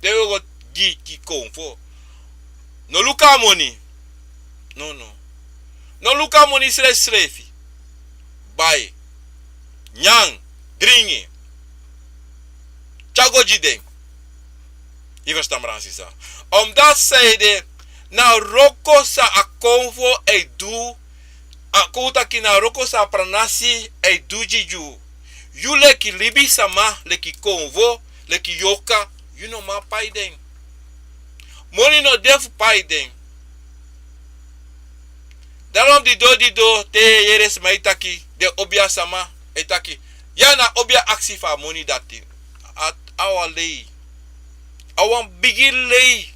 Te go ki konfo. No luka moni. No. No luka moni srefi. Buy. Nyang. Dringi. Chago jiden. Je verstaan Bransisa. Omdat zij de na roko sa a konvo e du a kouta ki na roko sa pranasi e du jiju. You leki libi sama leki konvo leki yoka you no ma paiden. Money no def paiden. Daarom di do te yeres ma itaki de obia sama itaki. Yana obia aksi fa money dati. At our lei. Awan bigi lei.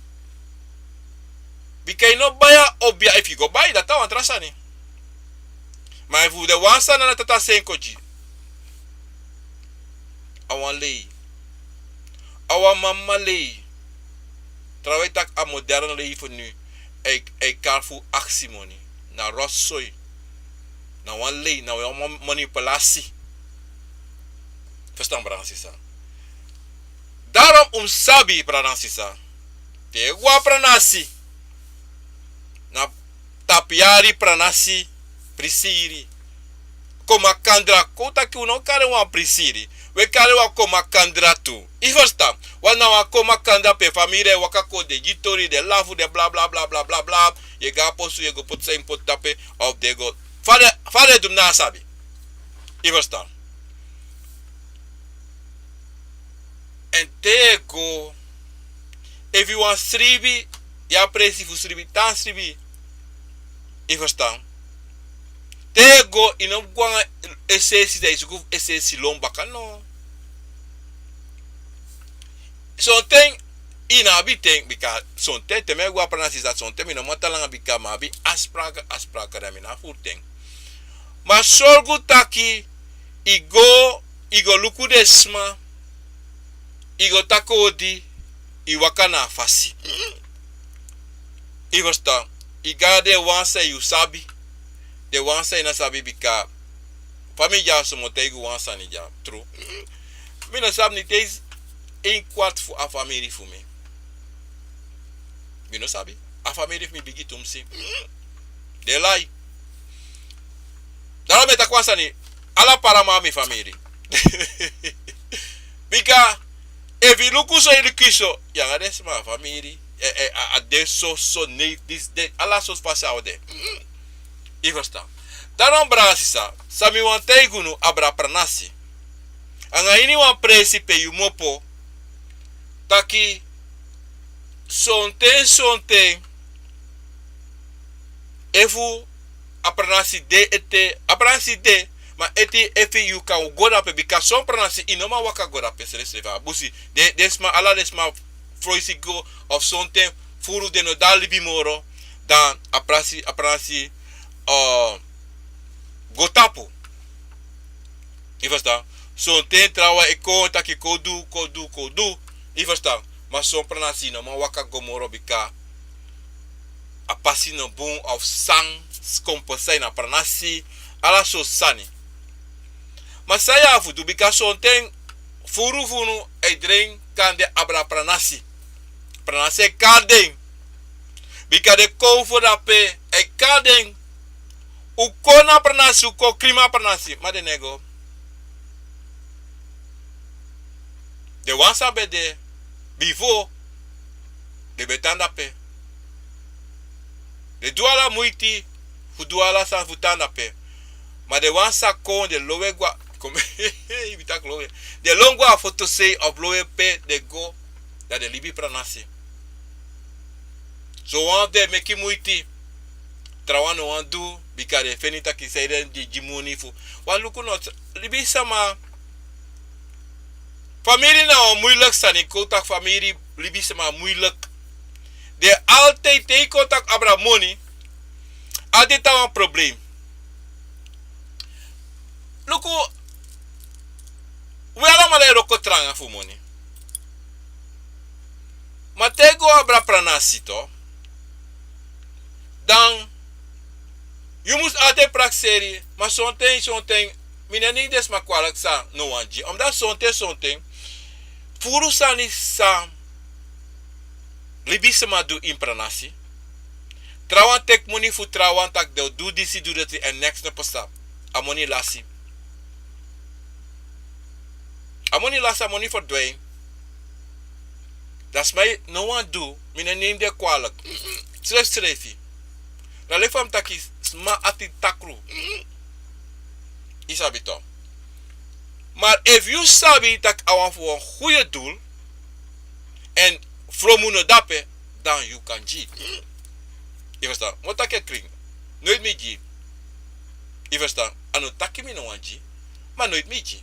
Because no buy obia if you go buy that one trasani. Maar if you the one sana na tata senkoji. Awan lei. Awan mama lei. Trouwens tak a moderne leven nu. Ik carfu actie money. Na rotsooi. Na wan lei. Na wan manipulatie. Verstaan Bransisa. Daarom sabi Bransisa. Te gua pranasi. Na tapiari pranasi prisiri. Koma kandra. Kota ki uno kare wan prisiri. We kare wa koma kandra tu. I verstaan. Wana wa koma kandra pe famire wakako de gitori de lafu de bla bla bla bla bla bla. Je ga posu je go put zijn pot tape of de go. Fare dum na sabi. I verstaan. En tego. If you want sribi. Ja presi fu sribi. Tan sribi. I verstaan. Tego ino gwanga esesi de isuku esesi lombaka no. Something ina bi think because something te me gwa pranasi that something mi no matalanga bika ma bi aspraka da mi na futing. Ma sorgu taki igo luku desma igo takodi iwakana fasi. I verstaan. Igade wansa you sabi. De wansa ina sabi bika familja so motegu wansa ni ja true. Mi no sabi ni teis 1/4 voor a familie voor me. Mi no sabi. A familie mi bigi tumsi. De lai. Daarom met akwasa ni ala para ma mi familie. Bika evi luku so ilukiso ya ades ma familie. Adesso so ne this de ala so spasa ode. I verstaan. Daarom Bransisa, sami wan teigunu abra pranasi. Anga ini wan presipe yumopo taki sonte efu apranasi de ete apranasi de ma eti efi you kan goda pe bika son pranasi inoma waka goda pe seleseva busi desma ala desma froisi go of sonte furu de no dalibi moro dan apranasi gotapo. I verstaan. Sonte trawa eko taki kodu. I verstaan. Maar zo'n pranasi no man waka gomoro bika. A pasi no boom of sang komposai na pranasi ala so sani. Maar saya afu du bika sonte furu e drink kande abra pranasi. Pranasi karding. Bika de konfo da pe e karding. Ukona pranasi uko klima pranasi. Ma de nego. De wansa be de before de betanda pe. De duala muiti fu duala san futanda pe. Ma de wansa kon de lowe gwa come bitak lowe. De longwa foto say of lowe pe de go da de libi pranasi. So one de meki muiti trawano wan du bika de fenita ki seiden di jimuni fu. Wan luku no libi sama familie nou moeilijk zijn in contact familie Libische maar moeilijk. De altijd tegen contact abra money. Altijd een probleem. Luku we allemaal er ook tranga voor money. Maar tego abra pranasi to. Dan je moet altijd praxeri. Maar zo'n ding. Mine niet des maar kwalijk sa no anji. Omdat zo'n ding. Furu sani sa Libische ma do in pranasi. Trawan tek money fu trawan tak de do disi do dat en next no pasta. Amoni lasi for doing. Dat is mij no aan doen. Mine neem de kwalijk. Schrijf. Dan leef hem taki sma ati takru. Isabi toch. Maar if you sabi dat awan voor een goede doel en fromuno dape, dan you kan ji. Je verstaan? Wat tak je kring? Nooit meer ji. Je verstaan? Ano taki mi no wan ji, maar nooit meer ji.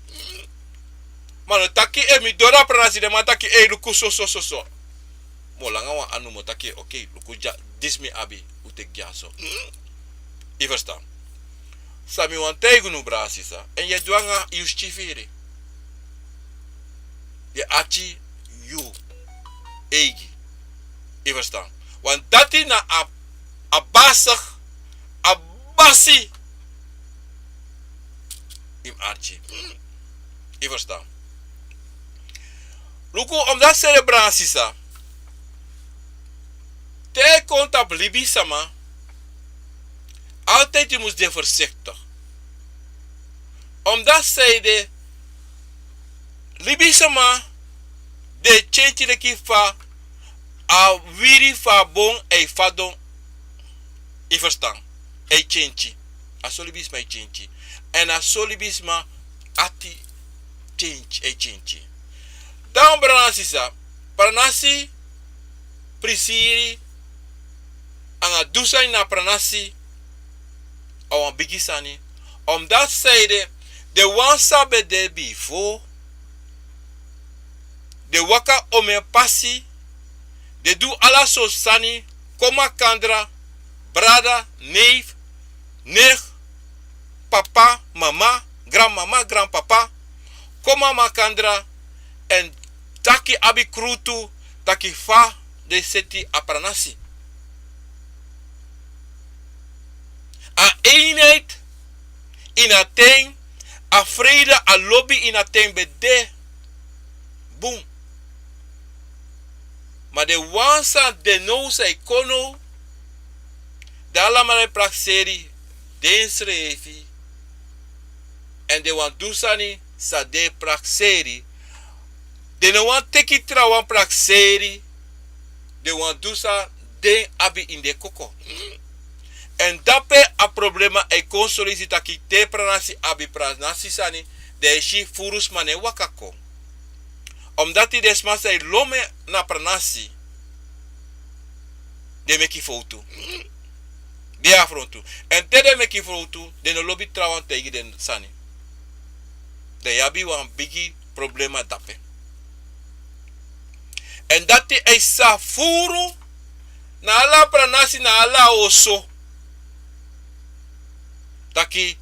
Maar no taki mi dora pranasi de mataki luku so. Molanga wan anu motaki oké luku ja dismi abi utek ja so. Je verstaan? Sami wan tegunu brasisa en je dwanga justifere. Je achi you egi. Je verstaan? Want dat is na abasig abasi im archi. Je verstaan? Luku omdat celebrasisa te konta blibi sama. Altijd je moet je voorzichtig. Omdat zij de libisama de chentje de fa a wiri fa bon e fadon i verstaan e chentje a solibisma e chentje en a solibisma ati chentje e chentje. Dan branasisa pranasi prisiri anga dusai na pranasi awan bigisani omdat zij de wan sabe de before de waka ome pasi de do ala so sani koma kandra brada neef nech papa mama grandmama grandpapa koma makandra en taki abi krutu taki fa de seti apranasi a eenheid in a ting, a vrede, a lobby in a ting bede. Boom. Maar de wansa de no say kono, de allemaal praxeri, de schrevi, en de wan dusani sa de praxeri, de no wan teki tra wan praxeri, de wan dusa de abi in de koko. En dape a problema e consolicita ki te pranasi abi pranasi sani de shi furus mane wakako. Omdat die desmasa e lome na pranasi de meki foto. De afrontu. En te de meki foto de no lobby trawan tegi den sani. De yabi wan bigi problema dape. En dat die e sa furu na ala pranasi na ala oso. Taki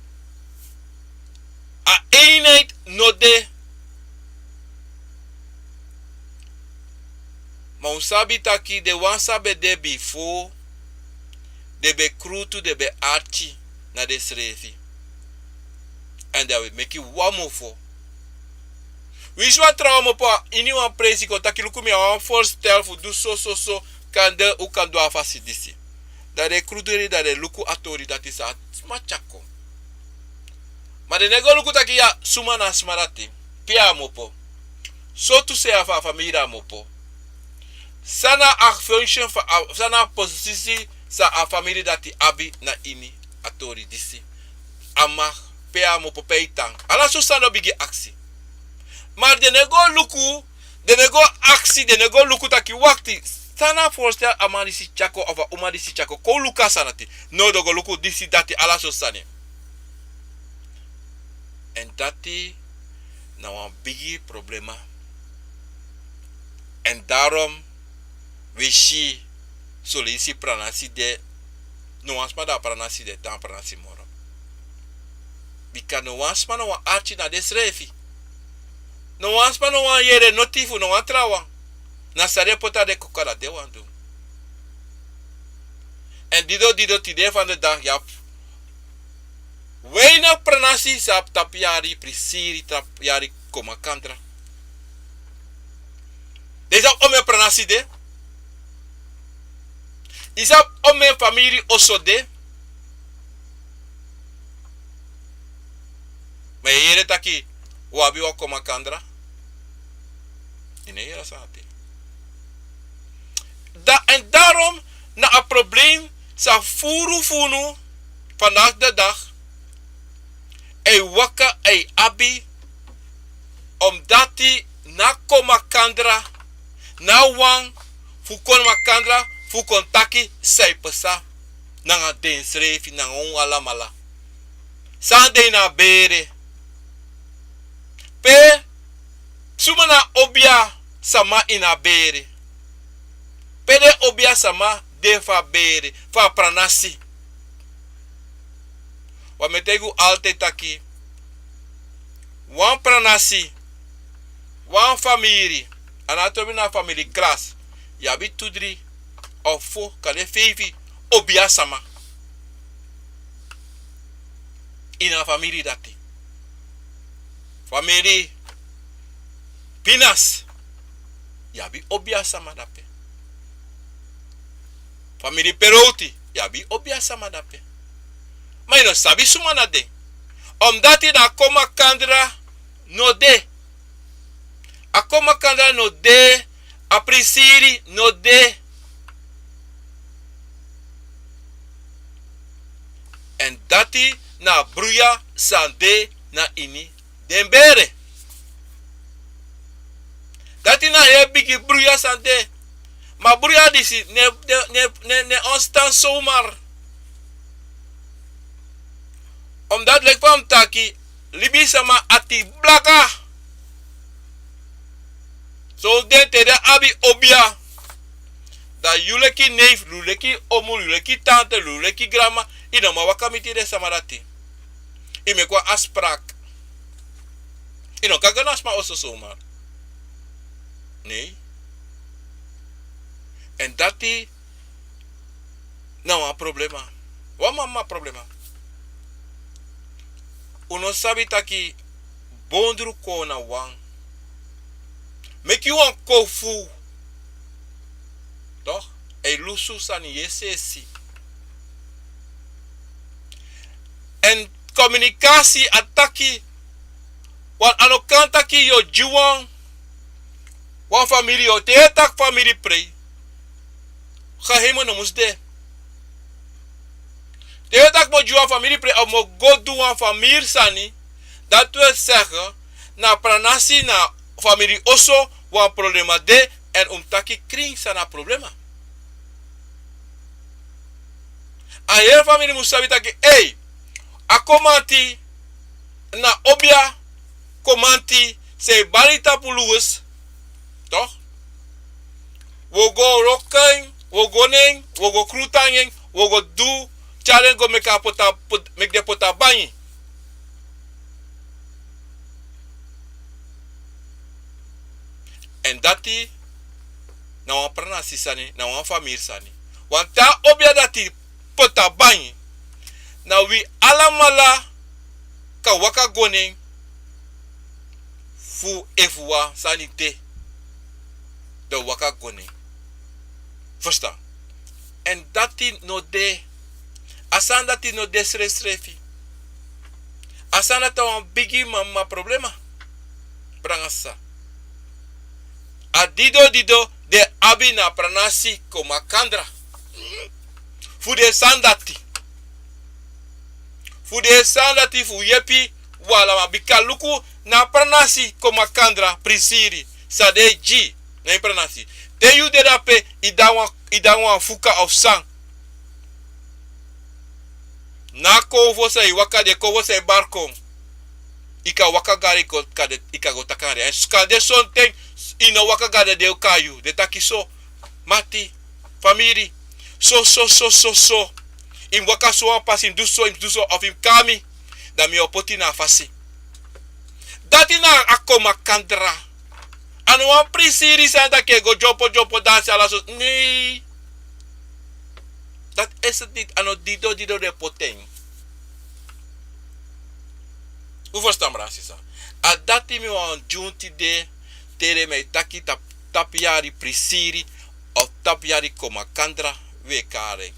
a eenheid no de ma unsabi taki de wan sabe de before de be krutu de be archi na de srefi and they will make you wamo for wiswa trauma po ini wan presi ko taki lukumi wan forstel fu du so kan de u kan do afasi disi da de kruderi da de luku atori dat is a machako. Maar de nego luku taki ya sumana smarati pia mopo. So tu se afa famira mopo. Sana a function sana posisi sa a famiri dati abi na ini atori disi. Ama pia mopo peitang. Ala so sana bigi aksi. Maar de nego luku de nego aksi de nego luku taki wakti sana forstel amadisi chako of umadisi chako ko luka sanati no dogo luku disi dati ala so sani en dati na wan bigi problema en daarom wishi solisi pranasi de no wansma da pranasi de tan pranasi moro bika no wansma no wan archi na desrefi no wansma no wan yere notifu no wan trawa na sare pota de kokara de wandu. En dido tide van de dag ja. Weinig pranasi sap tapiari prisiri tapiari koma kantra. Deze ome pranasi de. Isa ome family oso de. Me yere taki wabi wa koma kandra. Ine yera sati. En daarom, na een probleem, sa funu, vandaag de dag, ei waka, ei abi, omdat die na koma kandra, na wang, fukon makandra, fukon taki, sei pesa, nanga den srefi, nanga on alamala. Sande na bere. Pe, sumana obia sama ina bere. Pede obia sama de fa bere, fa pranasi. Wa metegu altijd taki. Wan pranasi, wan famiri, anatomi na family kras. Yabi tudri, ofo, kade fevi, obia sama. Ina family dati. Family Pinas. Yabi obia sama dape. Family Peroti. Yabi obia sama dape. Maar je sabi sumana de. Omdat je na koma kandra no de. A koma kandra no de. A prisiri no de. En dati na bruya sande na ini dembere. Dati na ye bigi bruya sande. Ma bruya disi ne onstan zomaar. Omdat lek van taki libi sama ati blaka. So de tere abi obia. Da yuleki neef, luleki omu, luleki tante, luleki grandma. Ino ma wakamiti de samarati. Ime kwa afspraak. Ino kaganas ma osso zomaar. Nee. En dati nou een problema. Wat ma problema? Uno sabi taki bondru ko na wang. Make you wan kofu. Toch? E lusu sani yesesi. En communicatie ataki. Wan anokantaki yo juwan. Wan familie yo te tak familie pre. Ga helemaal no musde. De tak mo juwan familie pre of mo go do wan familie sani. Dat wil zeggen na pranasi na familie oso wan problema de en taki kring sana problema. A hele familie musabi taki hey. A komanti na obia komanti se barita puluus. Toch? We go rokken, we go neng, we go krutangeng, we go do challenge go make de pota banyi. En dati na wan pranasi sani, na wan famir sani. Want ta obia dati pota banyi. Na wi alamala ka waka goning fu efuwa sanite de waka goning. Verstaan? En dati no de asan dati no de srefi. Asan dati wan bigi mama problema. Brangasa. A dido de abi na pranasi koma kandra. Fu de sandati. Fu de sandati fu yepi wala ma bikaluku na pranasi koma kandra prisiri sa de ji na pranasi. Te yu de dape idawa fuka of sang. Na kovo say waka de kovo say barkom. Ika waka gari ko kade ika go takare. En skade son ten ina waka gade de kayu de takiso mati famiri so im waka so an pas im do so of im kami da mi opoti na fasi dati na akoma kandra anu an prisiri sa da ke go jopo danse ala so nee dat is het niet ano dido de poteng u verstaan me rasisa a dati mi wan junti de tere me taki tapiari prisiri of tapiari koma kandra we kare.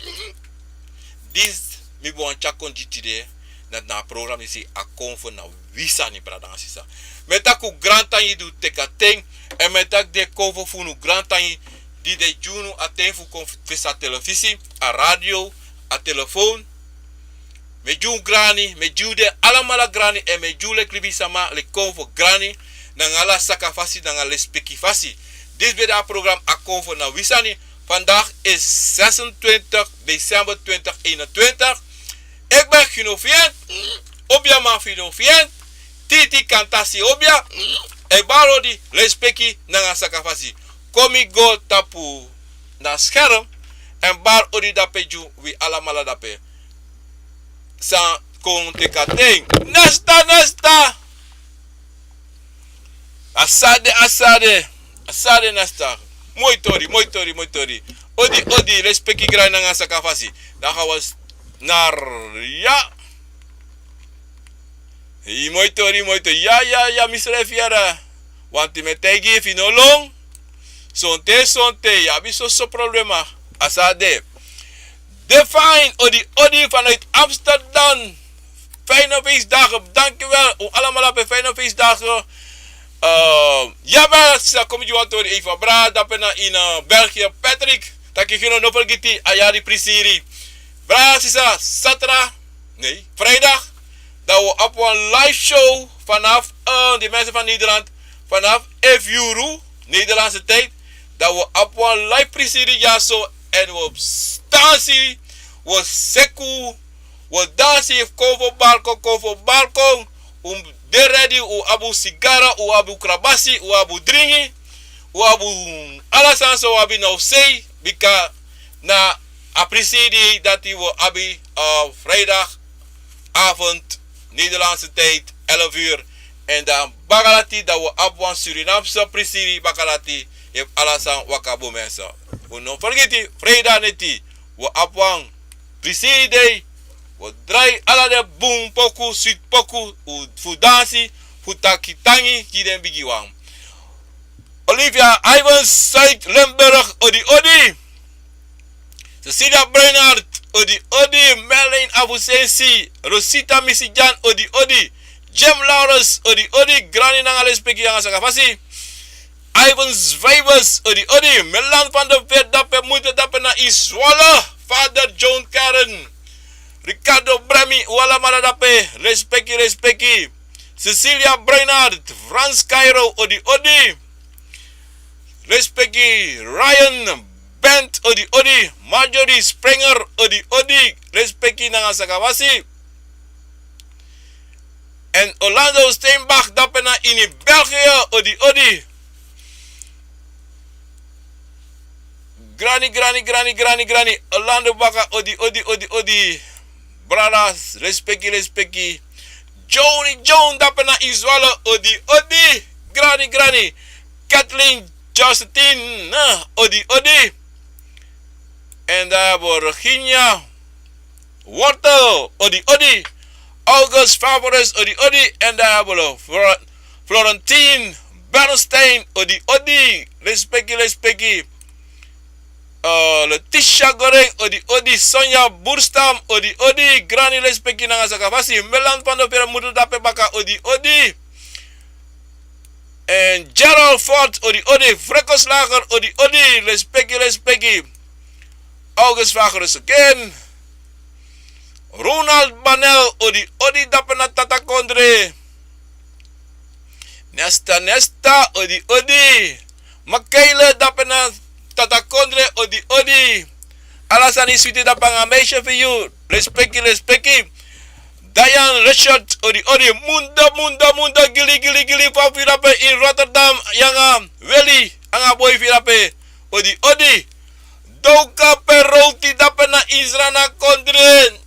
Dis mi bon chakon ditide na program isi a konfo na visa ni pradansi sa. Metaku grand tangi du tekateng en metak de konfo funu grand tangi die de juno a tempo com a televisie, a radio, a telefoon. Me jun grani, me jude alamala grani en me jule klibi sama le konvo grani nangala sakafasi nangala spekifasi. Dit bij het programma a konvo na wisani. Vandaag is 26 december 2021. Ik ben Ginoviën. Obia man Ginoviën. Titi kantasi obia. E baro di respecti nanga sakafasi. Komi go tapu na scherm. En bar odi dape ju wi alamala dape. San kon te kateng. Nasta. Asade nasta. Mooi tori. Odi, respecti graag nanga sakafasi. Dan gaan we naar, ja. Mooi tori. Ja, Mr. Fiara. Want die met tegi fino long. Sonte, ja, biso so problema. Asade. Define, odi vanuit Amsterdam. Fijne feestdagen, dankjewel. Allemaal op fijne feestdagen. Ja, kom je wat even bra dapena in België Patrick dat je geen vergeten ayari prisiri bra sisa satra nee vrijdag dat we op een live show vanaf de mensen van Nederland vanaf 11 euro Nederlandse tijd dat we op een live prisiri ja zo en we dansen we seku we dansen cover balkon de ready u abu sigara u abu krabasi u abu dringi u abu alasanso u abu nou say bika na appreciate dat we abi vrijdagavond Nederlandse tijd 11 uur en dan bakalati dat we abu Surinaamse appreciate bakalati heb alasan wakabu mensen we no forget vrijdag neti we abu appreciate we draai ala de boom poku, sweet poku, fu dansi, fu takitangi, kiden bigiwang. Olivia Ivans, Zuid Limburg, odi. Cecilia Breinhardt, odi. Merlin Abusensi, Rosita Misijan, odi. Jem Lawrence, odi. Granny Nangales Peki yang sakafasi. Ivans Vibers, odi. Melan van der Veer, dape moeite dape na Iswalla. Father John Karen. Ricardo Bremi, wala maladape, respecti. Cecilia Breinhardt, Frans Cairo, odi. Respecti, Ryan Bent, odi. Marjorie Springer, odi. Respecti nanga sakawasi. En Orlando Steenbach, dapena in België, odi. Granny. Orlando Baka, odi. Brothers, respecti. Joan dapena Iswalla, odi. Granny. Kathleen Justin, odi. En daar Virginia Wortel, odi. August Favoris, odi. En daar Florentine Bernstein, odi. Respecti. Letitia Goreng, odi. Sonja Boerstam, odi. Granny respecti nanga sakafasi. Melan van de Pera moeder dape baka, odi. En Gerald Ford, odi. Frekoslager, odi. Respecti. August Fagerus again. Ronald Banel, odi. Dape na Tata Kondre. Nesta, odi. Makele dape na Tata Kondre, odi. Alasani sweetie da panga meisje voor you. Respecti. Diane Richard, odi. Munda, gili, van virape in Rotterdam. Yanga, Willy, anga boy virape. Odi. Doka peroti da pena Israna Kondre.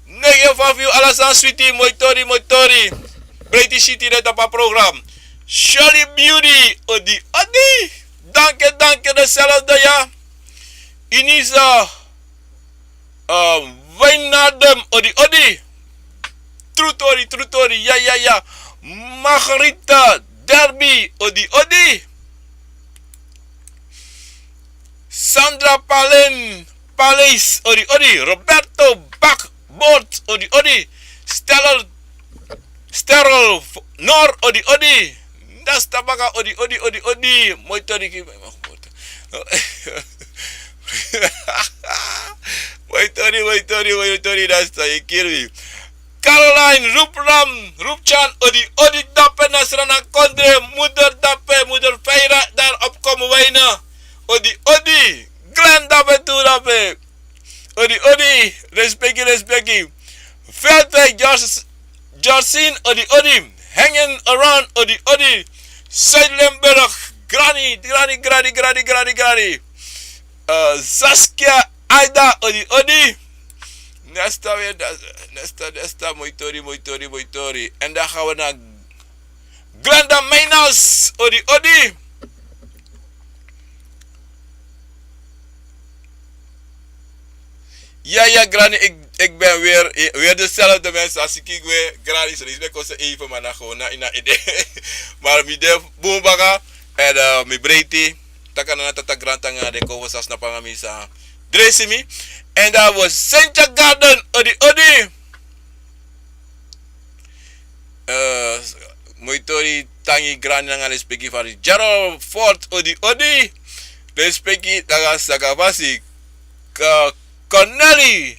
Nege van you, alasan sweetie, moitori. British City da pa program. Shirley Beauty, odi. Danke, dezelfde ja. Inisa Wijnadem, odi. True story, ja. Margarita Derby, odi. Sandra Palace, odi. Roberto Bakbord, odi. Sterl Nor, odi. Das tabaka, odi. Moitori. Wait, Nesta, you kill me. Caroline, Roepchan, Odi dape nasrana kondre, moeder dape, moeder feira, daar opkomen wijnen. Odi, grand dape toe dape. Odi, respectie. Veldweg, Jorsien, Odi, hanging around, Odi, Zuid-Limburg, Granny. Saskia, Aida, Odi. Nesta weer, Nesta, moitori. En dan gaan we naar Glenda Meinas, Odi. Ja, Granny, ik ben weer dezelfde mensen als ik weer Granny, so ik ben even maar naar gewoon naar idee. Maar mi de boombaga en mi breiti, takana tata grantanga de kovo sas na pangamisa. Dressimi. And that was Central Garden, Odi. Moitori tangi Granny nanga le speki fari Gerald Ford, Odi. Le speki taga sakavasi. Connelly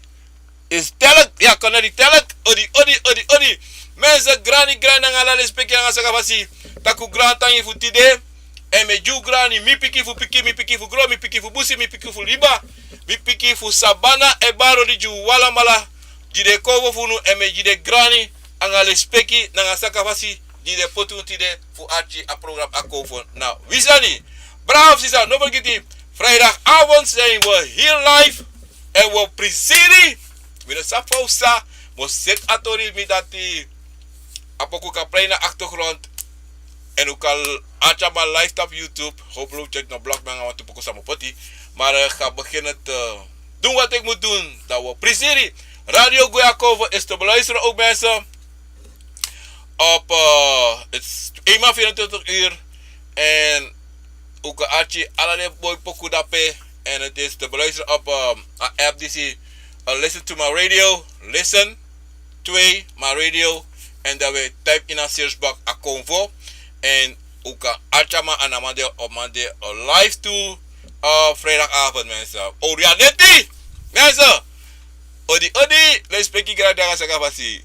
is telek, ja Connelly telek, Odi. Mensen Granny nanga le speki nanga sakavasi. Taku Gran tangi futide. En me ju Granny, mi piki fu gro, mi piki fu busi, mi piki fu liba. Mi piki fu sabana e baro di ju wala mala. Jide kovo funu e me jide Granny. Anga le speki nanga sakavasi. Jide potu tide fu archi a program a kovo. Nou, wisani. Bravo sisa, no vergeti. Vrijdagavond zijn we hier live. En we preseren. Met een sapausa. Mo sek atori mi dati. Apoku kaprai na achtergrond. En ook al Achaba live op YouTube. Hopelijk check naar blog ben want ik samen potty. Maar ik ga beginnen te doen wat ik moet doen. Dat we preseren. Radio Goeakovo is te beluisteren ook mensen. Op het is eenmaal 24 uur. En ook Archie allerlei boy poku dape. En het is te beluisteren op een app die ze listen to my radio. Listen 2 my radio. En dan we type in een searchbox a convo. En ook Achama en Amade op Monday live toe vrijdagavond mensen. Orianetti! Mensen! Odi, let's speak ik graag daar als ik Odi.